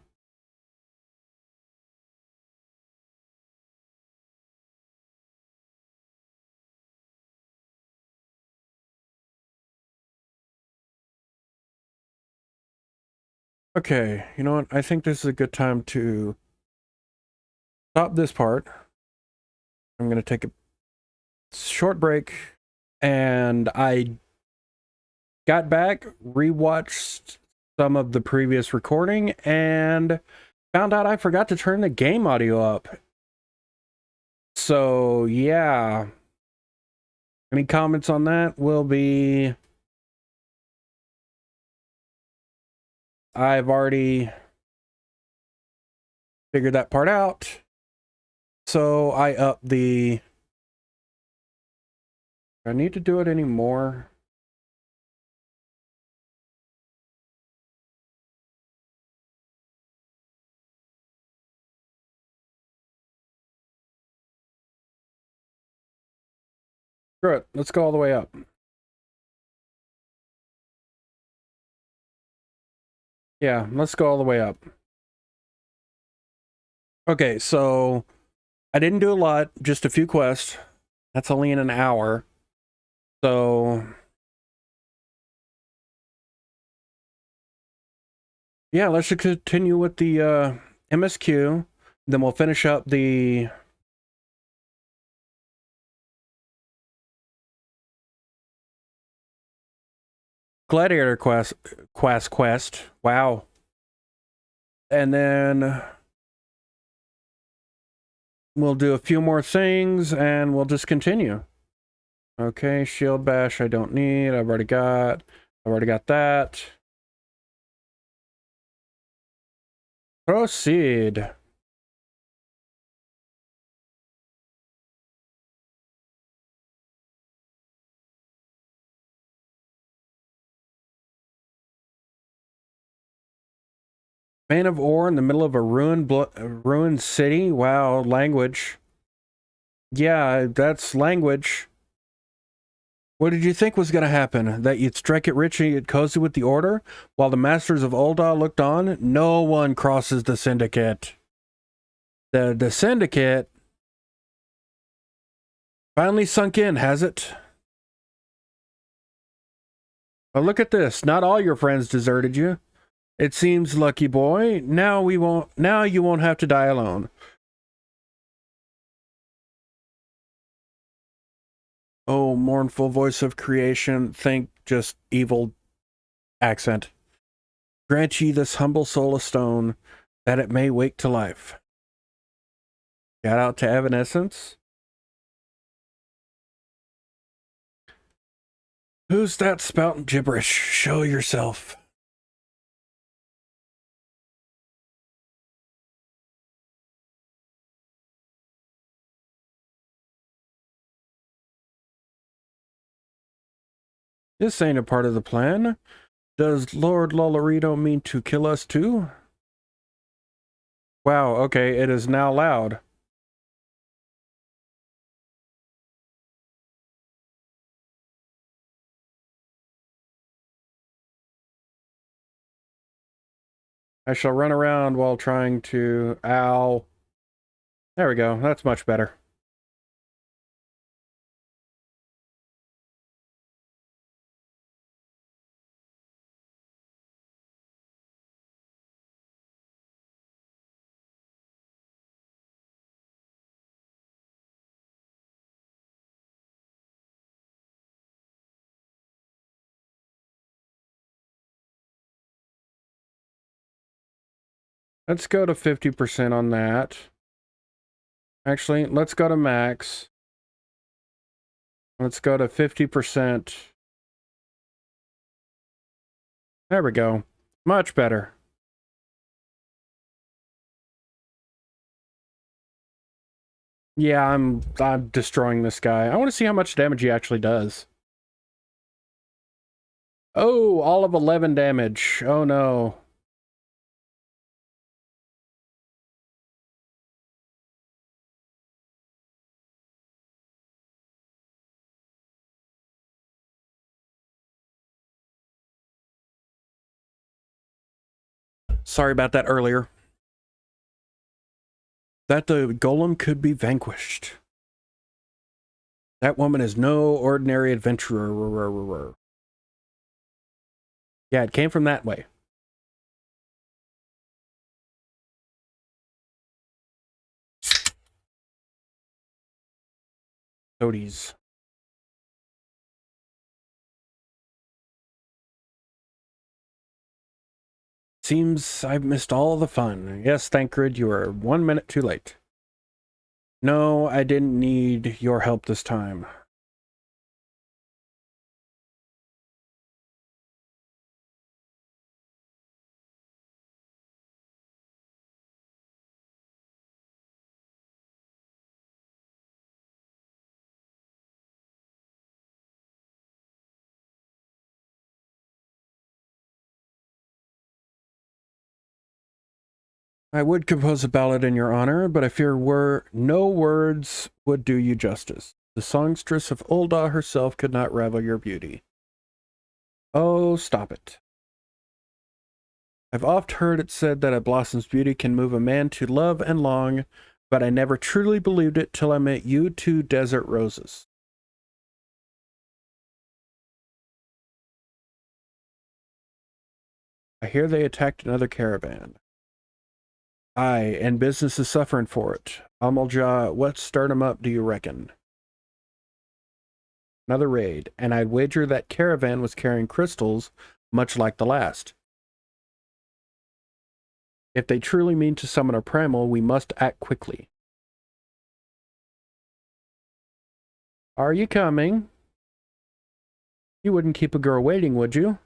Okay, you know what? I think this is a good time to stop this part. I'm going to take a short break, and I got back, rewatched some of the previous recording, and found out I forgot to turn the game audio up. So, yeah. Any comments on that will be... I've already figured that part out. So I up the... Do I need to do it anymore? Screw it. Let's go all the way up. Yeah, let's go all the way up. Okay, so I didn't do a lot, just a few quests. That's only in an hour. So yeah, let's just continue with the MSQ. Then we'll finish up the Gladiator quest. Wow. And then we'll do a few more things and we'll just continue. Okay, shield bash I don't need. I've already got that. Proceed. Vein of ore in the middle of a ruined city. Wow, language. Yeah, that's language. What did you think was going to happen? That you'd strike it rich and get cozy with the order? While the masters of Ul'dah looked on? No one crosses the syndicate. The syndicate finally sunk in, has it? Well, look at this. Not all your friends deserted you. It seems, lucky boy. Now you won't have to die alone. Oh, mournful voice of creation. Think just evil accent. Grant ye this humble soul a stone, that it may wake to life. Shout out to Evanescence. Who's that spouting gibberish? Show yourself. This ain't a part of the plan. Does Lord Lolorito mean to kill us too? Wow, okay, it is now loud. I shall run around while trying to... Ow. There we go, that's much better. Let's go to 50% on that. Actually, let's go to max. Let's go to 50%. There we go. Much better. Yeah, I'm destroying this guy. I want to see how much damage he actually does. Oh, all of 11 damage. Oh no. Sorry about that earlier. That the golem could be vanquished. That woman is no ordinary adventurer. Yeah, it came from that way. Toadies. Seems I've missed all the fun. Yes, Thancred, you are 1 minute too late. No, I didn't need your help this time. I would compose a ballad in your honor, but I fear no words would do you justice. The songstress of Ulda herself could not rival your beauty. Oh, stop it. I've oft heard it said that a blossom's beauty can move a man to love and long, but I never truly believed it till I met you two desert roses. I hear they attacked another caravan. Aye, and business is suffering for it. Amalja, what stirred 'em up, do you reckon? Another raid, and I'd wager that caravan was carrying crystals, much like the last. If they truly mean to summon a primal, we must act quickly. Are you coming? You wouldn't keep a girl waiting, would you?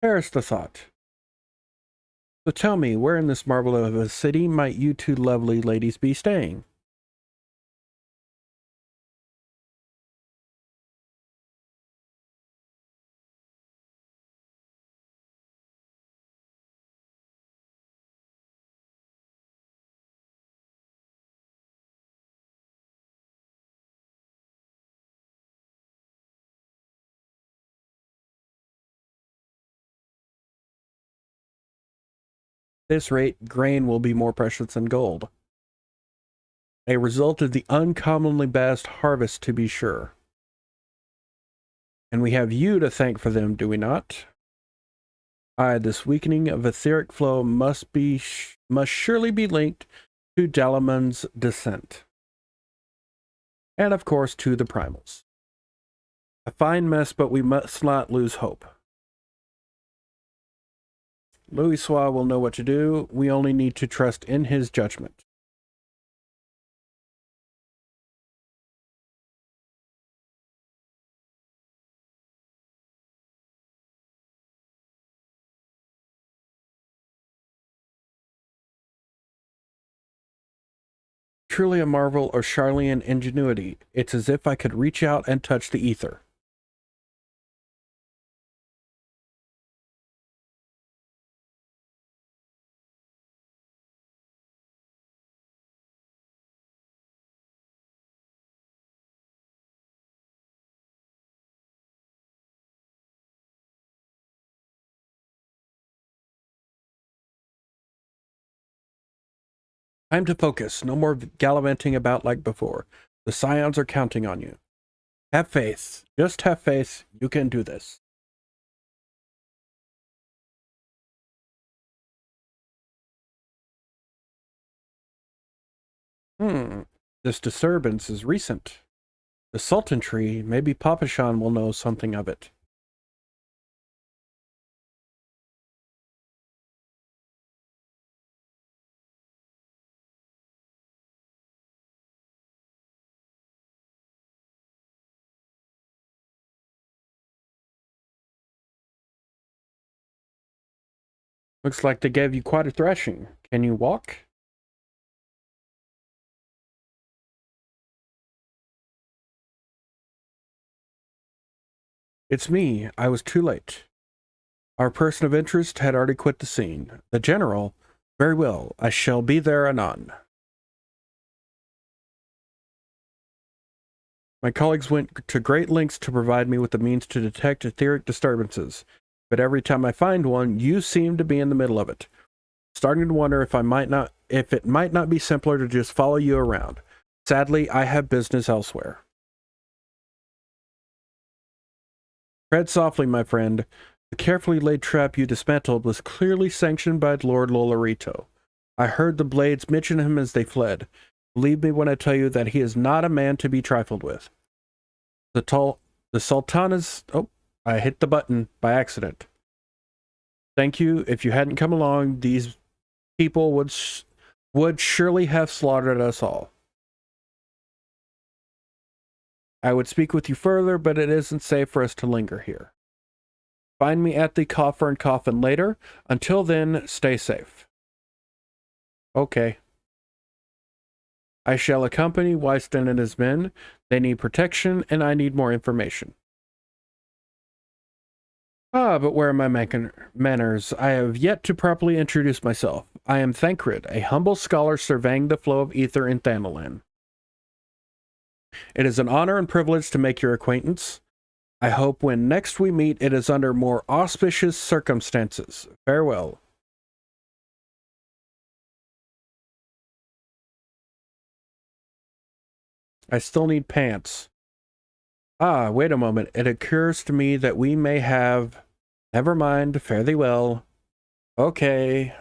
Perish the thought. So tell me, where in this marvel of a city might you two lovely ladies be staying? At this rate, grain will be more precious than gold. A result of the uncommonly vast harvest, to be sure. And we have you to thank for them, do we not? Aye, this weakening of etheric flow must surely be linked to Dalaman's descent. And of course to the primals. A fine mess, but we must not lose hope. Louisoix will know what to do. We only need to trust in his judgment. Truly a marvel of Charlian ingenuity. It's as if I could reach out and touch the ether. Time to focus. No more gallivanting about like before. The Scions are counting on you. Have faith. Just have faith. You can do this. This disturbance is recent. The sultanry, maybe Papashan will know something of it. Looks like they gave you quite a thrashing. Can you walk? It's me. I was too late. Our person of interest had already quit the scene. The general? Very well. I shall be there anon. My colleagues went to great lengths to provide me with the means to detect etheric disturbances, but every time I find one, you seem to be in the middle of it. Starting to wonder if it might not be simpler to just follow you around. Sadly, I have business elsewhere. Tread softly, my friend. The carefully laid trap you dismantled was clearly sanctioned by Lord Lolorito. I heard the blades mention him as they fled. Believe me when I tell you that he is not a man to be trifled with. The Sultan is... Oh, I hit the button by accident. Thank you. If you hadn't come along, these people would surely have slaughtered us all. I would speak with you further, but it isn't safe for us to linger here. Find me at the Coffer and Coffin later. Until then, stay safe. Okay. I shall accompany Wyston and his men. They need protection, and I need more information. Ah, but where are my manners? I have yet to properly introduce myself. I am Thancred, a humble scholar surveying the flow of ether in Thanalan. It is an honor and privilege to make your acquaintance. I hope when next we meet, it is under more auspicious circumstances. Farewell. I still need pants. Ah, wait a moment. It occurs to me that we may have... Never mind. Fare thee well. Okay.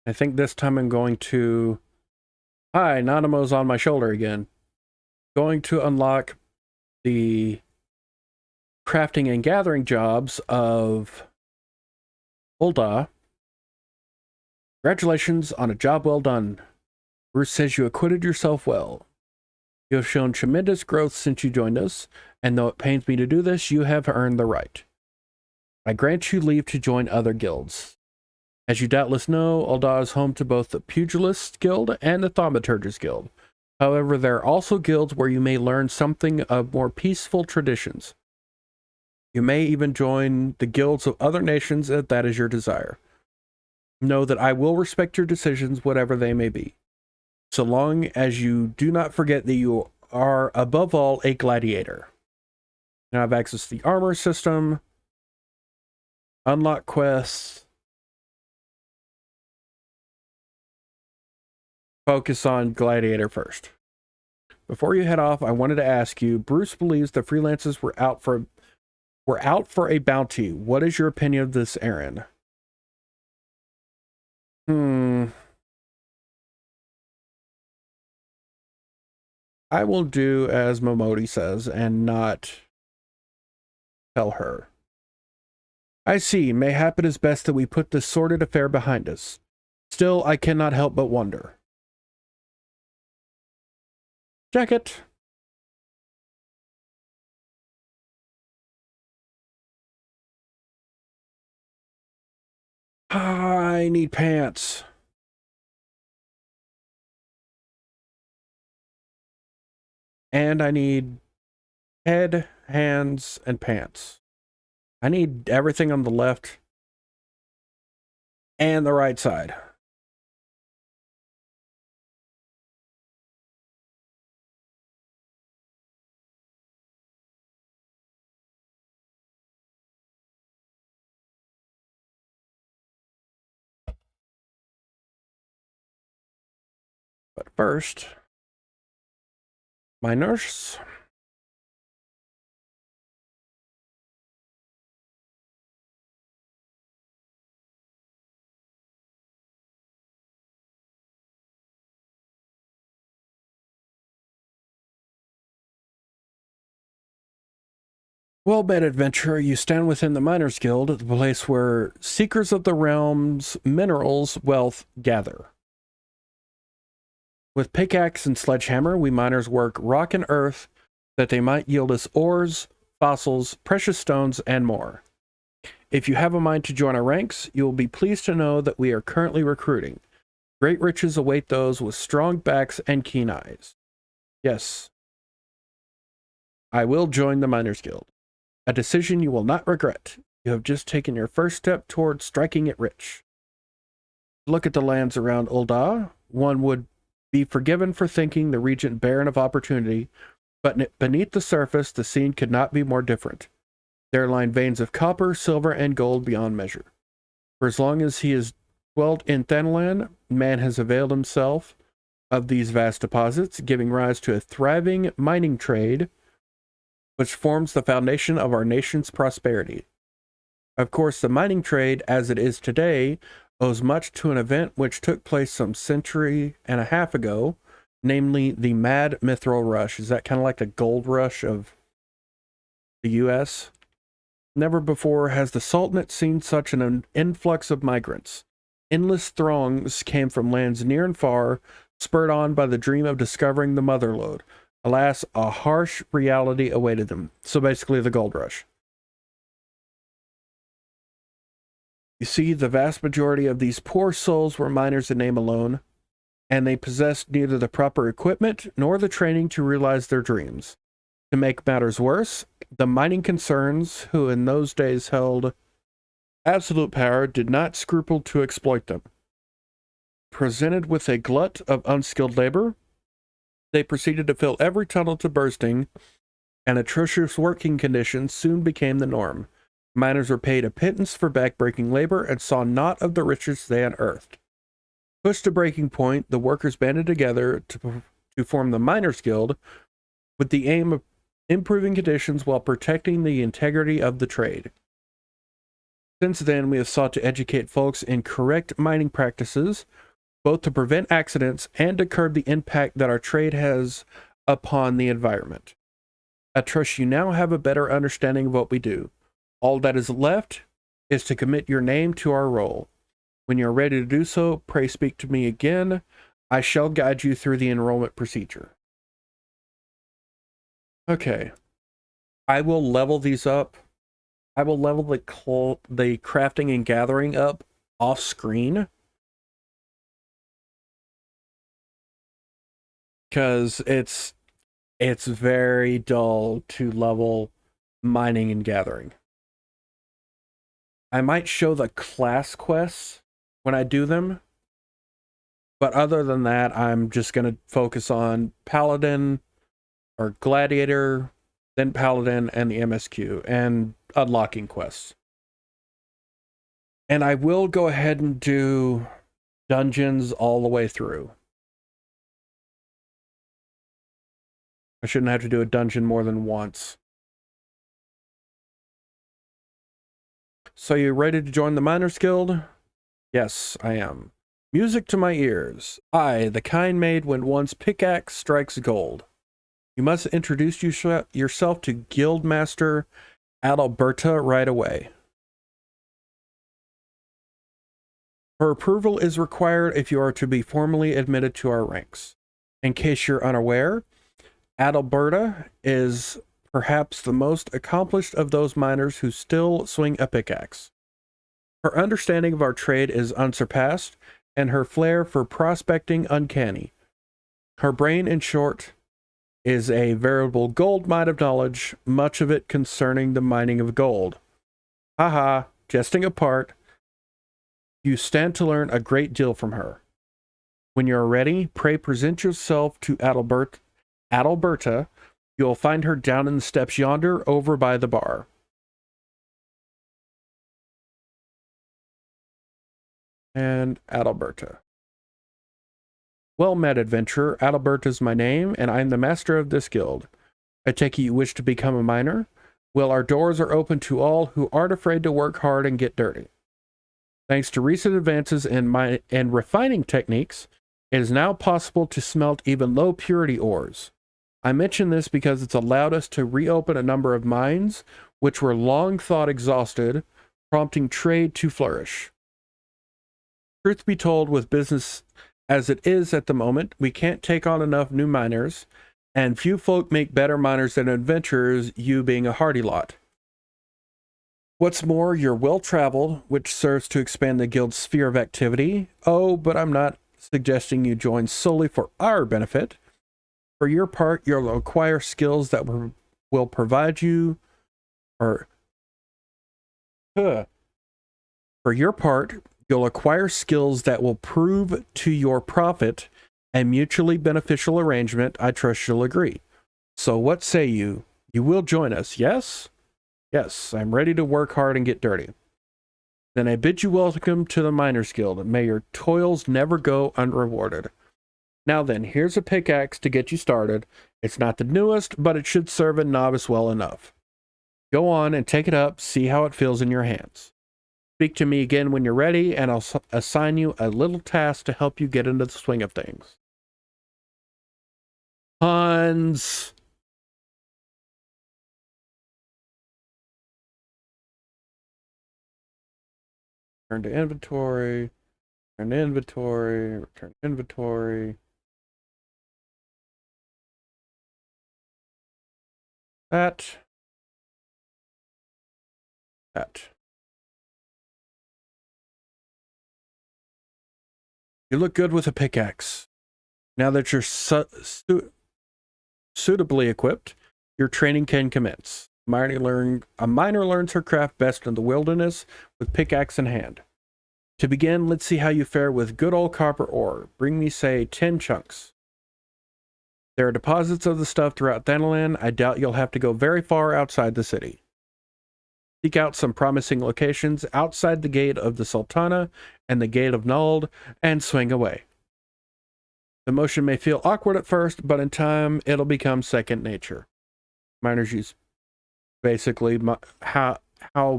I think this time I'm going to... Hi, Nanamo's on my shoulder again. Going to unlock the crafting and gathering jobs of Ulda. Congratulations on a job well done. Bruce says you acquitted yourself well. You have shown tremendous growth since you joined us, and though it pains me to do this, you have earned the right. I grant you leave to join other guilds. As you doubtless know, Ulda is home to both the Pugilist Guild and the Thaumaturgist Guild. However, there are also guilds where you may learn something of more peaceful traditions. You may even join the guilds of other nations if that is your desire. Know that I will respect your decisions, whatever they may be, so long as you do not forget that you are, above all, a gladiator. Now I have access to the armor system, unlock quests, focus on gladiator first. Before you head off, I wanted to ask you, Bruce believes the freelancers were out for a bounty. What is your opinion of this, Aeryn? I will do as Momodi says and not tell her. I see. Mayhap it is best that we put this sordid affair behind us. Still, I cannot help but wonder. Jacket. I need pants. And I need head, hands, and pants. I need everything on the left and the right side. But first, my nurse. Well met, adventurer. You stand within the Miners Guild, the place where seekers of the realm's minerals wealth gather. With pickaxe and sledgehammer, we miners work rock and earth that they might yield us ores, fossils, precious stones, and more. If you have a mind to join our ranks, you will be pleased to know that we are currently recruiting. Great riches await those with strong backs and keen eyes. Yes, I will join the Miners Guild. A decision you will not regret. You have just taken your first step toward striking it rich. Look at the lands around Ul'dah. One would be forgiven for thinking the region barren of opportunity, but beneath the surface, the scene could not be more different. There lie veins of copper, silver, and gold beyond measure. For as long as he has dwelt in Thanalan, man has availed himself of these vast deposits, giving rise to a thriving mining trade, which forms the foundation of our nation's prosperity. Of course, the mining trade, as it is today, owes much to an event which took place some century and a half ago, namely the Mad Mithril Rush. Is that kind of like the gold rush of the U.S.? Never before has the Sultanate seen such an influx of migrants. Endless throngs came from lands near and far, spurred on by the dream of discovering the motherlode. Alas, a harsh reality awaited them. So basically the gold rush. You see, the vast majority of these poor souls were miners in name alone, and they possessed neither the proper equipment nor the training to realize their dreams. To make matters worse, the mining concerns, who in those days held absolute power, did not scruple to exploit them. Presented with a glut of unskilled labor, they proceeded to fill every tunnel to bursting, and atrocious working conditions soon became the norm. Miners were paid a pittance for backbreaking labor and saw naught of the riches they unearthed. Pushed to breaking point, the workers banded together to form the Miners Guild with the aim of improving conditions while protecting the integrity of the trade. Since then, we have sought to educate folks in correct mining practices, both to prevent accidents and to curb the impact that our trade has upon the environment. I trust you now have a better understanding of what we do. All that is left is to commit your name to our role. When you're ready to do so, pray speak to me again. I shall guide you through the enrollment procedure. Okay. I will level these up. I will level the crafting and gathering up off screen, because it's very dull to level mining and gathering. I might show the class quests when I do them, but other than that, I'm just going to focus on Paladin or Gladiator, then Paladin, and the MSQ, and unlocking quests. And I will go ahead and do dungeons all the way through. I shouldn't have to do a dungeon more than once. So you ready to join the Miners Guild? Yes, I am. Music to my ears. I, the kind made when one's pickaxe strikes gold. You must introduce yourself to Guildmaster Adalberta right away. Her approval is required if you are to be formally admitted to our ranks. In case you're unaware, Adalberta is perhaps the most accomplished of those miners who still swing a pickaxe. Her understanding of our trade is unsurpassed, and her flair for prospecting uncanny. Her brain, in short, is a veritable gold mine of knowledge, much of it concerning the mining of gold. Haha, jesting apart, you stand to learn a great deal from her. When you are ready, pray present yourself to Adalberta. You will find her down in the steps yonder, over by the bar. And Adalberta. Well met, adventurer. Adalberta is my name, and I am the master of this guild. I take it you wish to become a miner? Well, our doors are open to all who aren't afraid to work hard and get dirty. Thanks to recent advances in refining techniques, it is now possible to smelt even low purity ores. I mention this because it's allowed us to reopen a number of mines which were long thought exhausted, prompting trade to flourish. Truth be told, with business as it is at the moment, we can't take on enough new miners, and few folk make better miners than adventurers, you being a hardy lot. What's more, you're well-traveled, which serves to expand the guild's sphere of activity. Oh, but I'm not suggesting you join solely for our benefit. For your part, you'll acquire skills that will provide you, for your part, you'll acquire skills that will prove to your profit a mutually beneficial arrangement. I trust you'll agree. So what say you? You will join us, yes? Yes, I'm ready to work hard and get dirty. Then I bid you welcome to the Miners Guild. May your toils never go unrewarded. Now then, here's a pickaxe to get you started. It's not the newest, but it should serve a novice well enough. Go on and take it up, see how it feels in your hands. Speak to me again when you're ready, and I'll assign you a little task to help you get into the swing of things. Hans! Return to inventory. Return to inventory. Return to inventory. That. You look good with a pickaxe. Now that you're suitably equipped, your training can commence. A miner learns her craft best in the wilderness with pickaxe in hand. To begin, let's see how you fare with good old copper ore. Bring me, say, 10 chunks. There are deposits of the stuff throughout Thanalan. I doubt you'll have to go very far outside the city. Seek out some promising locations outside the gate of the Sultana and the gate of Nuld, and swing away. The motion may feel awkward at first, but in time, it'll become second nature. Miners use basically how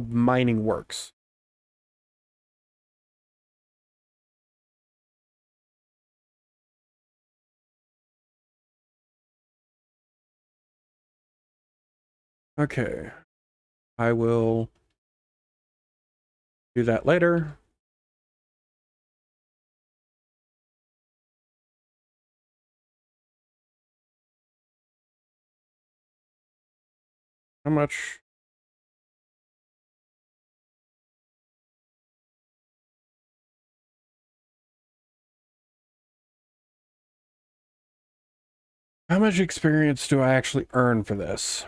mining works. Okay. I will do that later. How much? How much experience do I actually earn for this?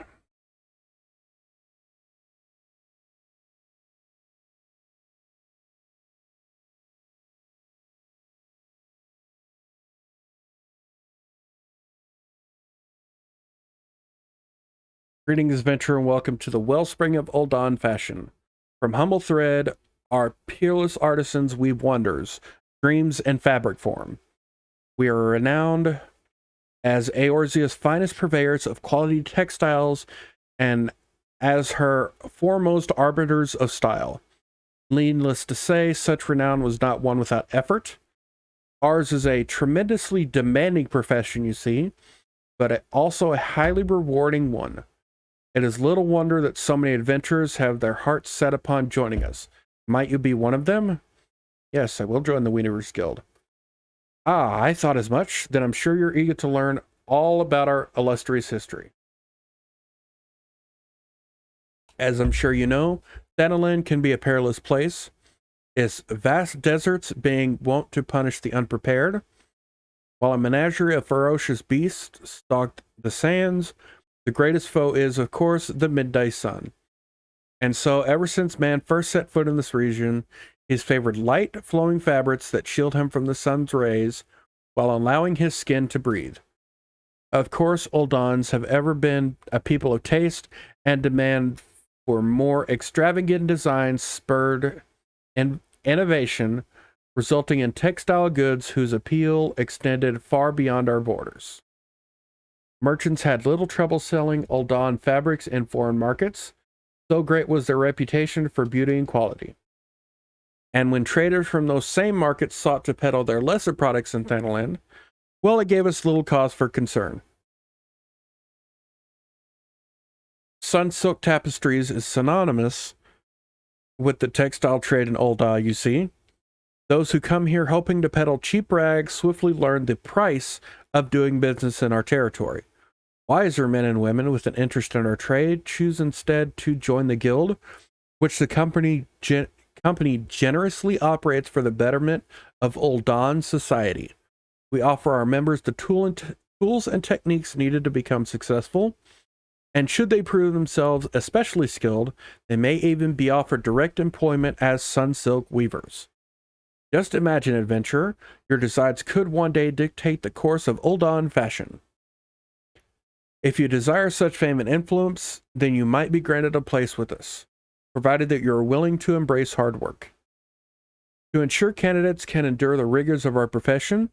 Greetings, adventurer, and welcome to the wellspring of Ul'Dan fashion. From humble thread, our peerless artisans weave wonders, dreams, and fabric form. We are renowned as Eorzea's finest purveyors of quality textiles and as her foremost arbiters of style. Needless to say, such renown was not won without effort. Ours is a tremendously demanding profession, you see, but also a highly rewarding one. It is little wonder that so many adventurers have their hearts set upon joining us. Might you be one of them? Yes, I will join the Weavers Guild. Ah, I thought as much. Then I'm sure you're eager to learn all about our illustrious history. As I'm sure you know, Thanalan can be a perilous place, its vast deserts being wont to punish the unprepared, while a menagerie of ferocious beasts stalked the sands. The greatest foe is, of course, the midday sun. And so, ever since man first set foot in this region, he's favored light, flowing fabrics that shield him from the sun's rays, while allowing his skin to breathe. Of course, Ul'Dans have ever been a people of taste and demand for more extravagant designs spurred innovation, resulting in textile goods whose appeal extended far beyond our borders. Merchants had little trouble selling Ul'Dan fabrics in foreign markets, so great was their reputation for beauty and quality. And when traders from those same markets sought to peddle their lesser products in Thanalan, well, it gave us little cause for concern. Sun Silk Tapestries is synonymous with the textile trade in Ul'dah, you see. Those who come here hoping to peddle cheap rags swiftly learn the price of doing business in our territory. Wiser men and women with an interest in our trade choose instead to join the guild, which the company generously operates for the betterment of Ul'dah society. We offer our members the tools and techniques needed to become successful, and should they prove themselves especially skilled, they may even be offered direct employment as Sunsilk weavers. Just imagine, adventurer, your designs could one day dictate the course of Ul'dah fashion. If you desire such fame and influence, then you might be granted a place with us, provided that you are willing to embrace hard work. To ensure candidates can endure the rigors of our profession,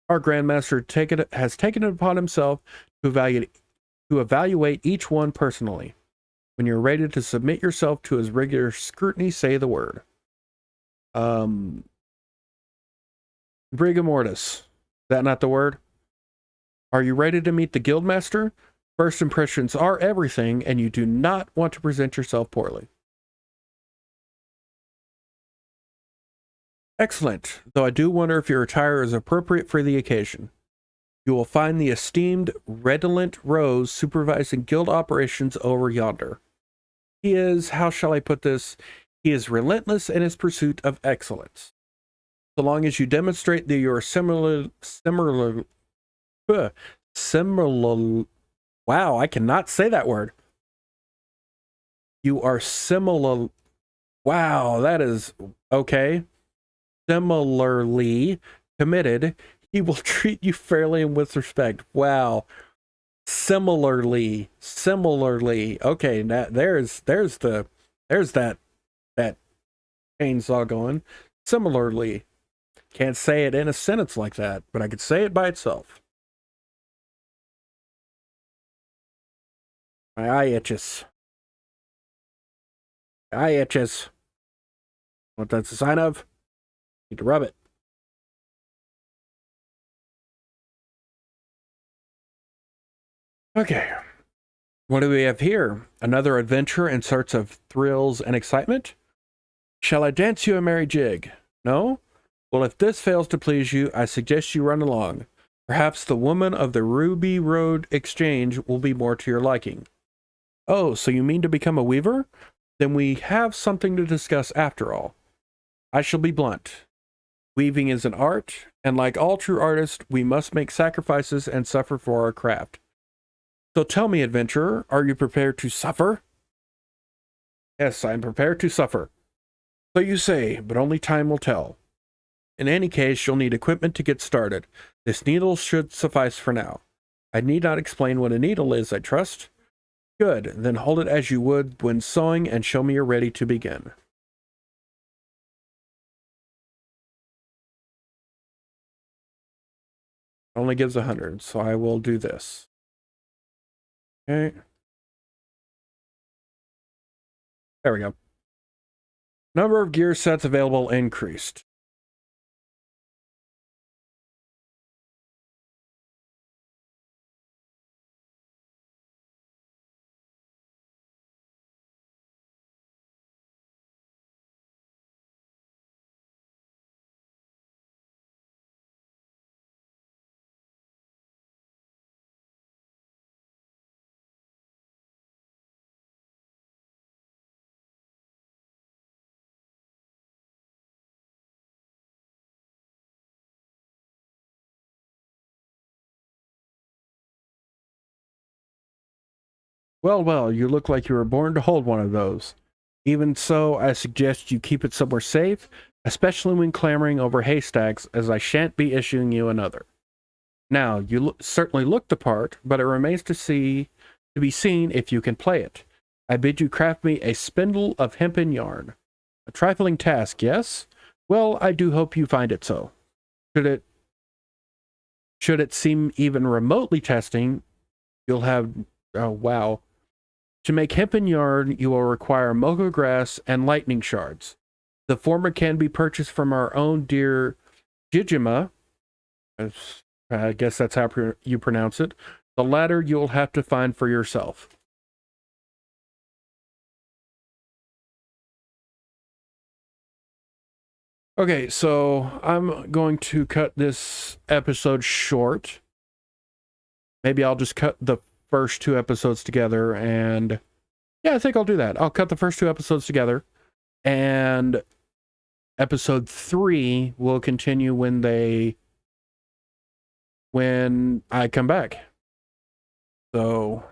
our Grandmaster has taken it upon himself to evaluate each one personally. When you're ready to submit yourself to his rigorous scrutiny, say the word. Rigor mortis. Is that not the word? Are you ready to meet the Guildmaster? First impressions are everything, and you do not want to present yourself poorly. Excellent, though I do wonder if your attire is appropriate for the occasion. You will find the esteemed Redolent Rose supervising guild operations over yonder. He is, how shall I put this? He is relentless in his pursuit of excellence. So long as you demonstrate that you are similar, wow, I cannot say that word. You are similar, wow, that is, okay. Similarly committed, he will treat you fairly and with respect. Wow. Similarly. Okay, now there's that chainsaw going. Similarly. Can't say it in a sentence like that, but I could say it by itself. My eye itches. Eye itches. What that's a sign of? Need to rub it. Okay. What do we have here? Another adventure in search of thrills and excitement? Shall I dance you a merry jig? No? Well, if this fails to please you, I suggest you run along. Perhaps the woman of the Ruby Road Exchange will be more to your liking. Oh, so you mean to become a weaver? Then we have something to discuss after all. I shall be blunt. Weaving is an art, and like all true artists, we must make sacrifices and suffer for our craft. So tell me, adventurer, are you prepared to suffer? Yes, I am prepared to suffer. So you say, but only time will tell. In any case, you'll need equipment to get started. This needle should suffice for now. I need not explain what a needle is, I trust. Good, then hold it as you would when sewing and show me you're ready to begin. Only gives 100, so I will do this. Okay. There we go. Number of gear sets available increased. Well, you look like you were born to hold one of those. Even so, I suggest you keep it somewhere safe, especially when clamoring over haystacks, as I shan't be issuing you another. Now, you certainly look the part, but it remains to be seen if you can play it. I bid you craft me a spindle of hempen yarn. A trifling task, yes? Well, I do hope you find it so. Should it seem even remotely testing, you'll have... Oh, wow. To make hempen yarn, you will require mocha grass and lightning shards. The former can be purchased from our own dear Jijima. I guess that's how you pronounce it. The latter you'll have to find for yourself. Okay, so I'm going to cut this episode short. Maybe I'll just cut the first 2 episodes together, and yeah, I think I'll do that. I'll cut the first 2 episodes together, and episode 3 will continue when I come back. So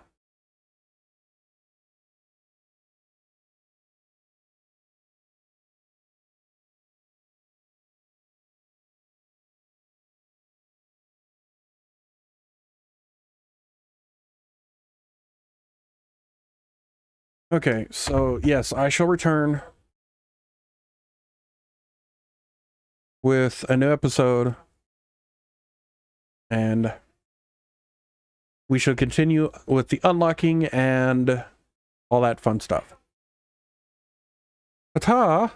okay, so yes, I shall return with a new episode, and we shall continue with the unlocking and all that fun stuff. Ta-ta!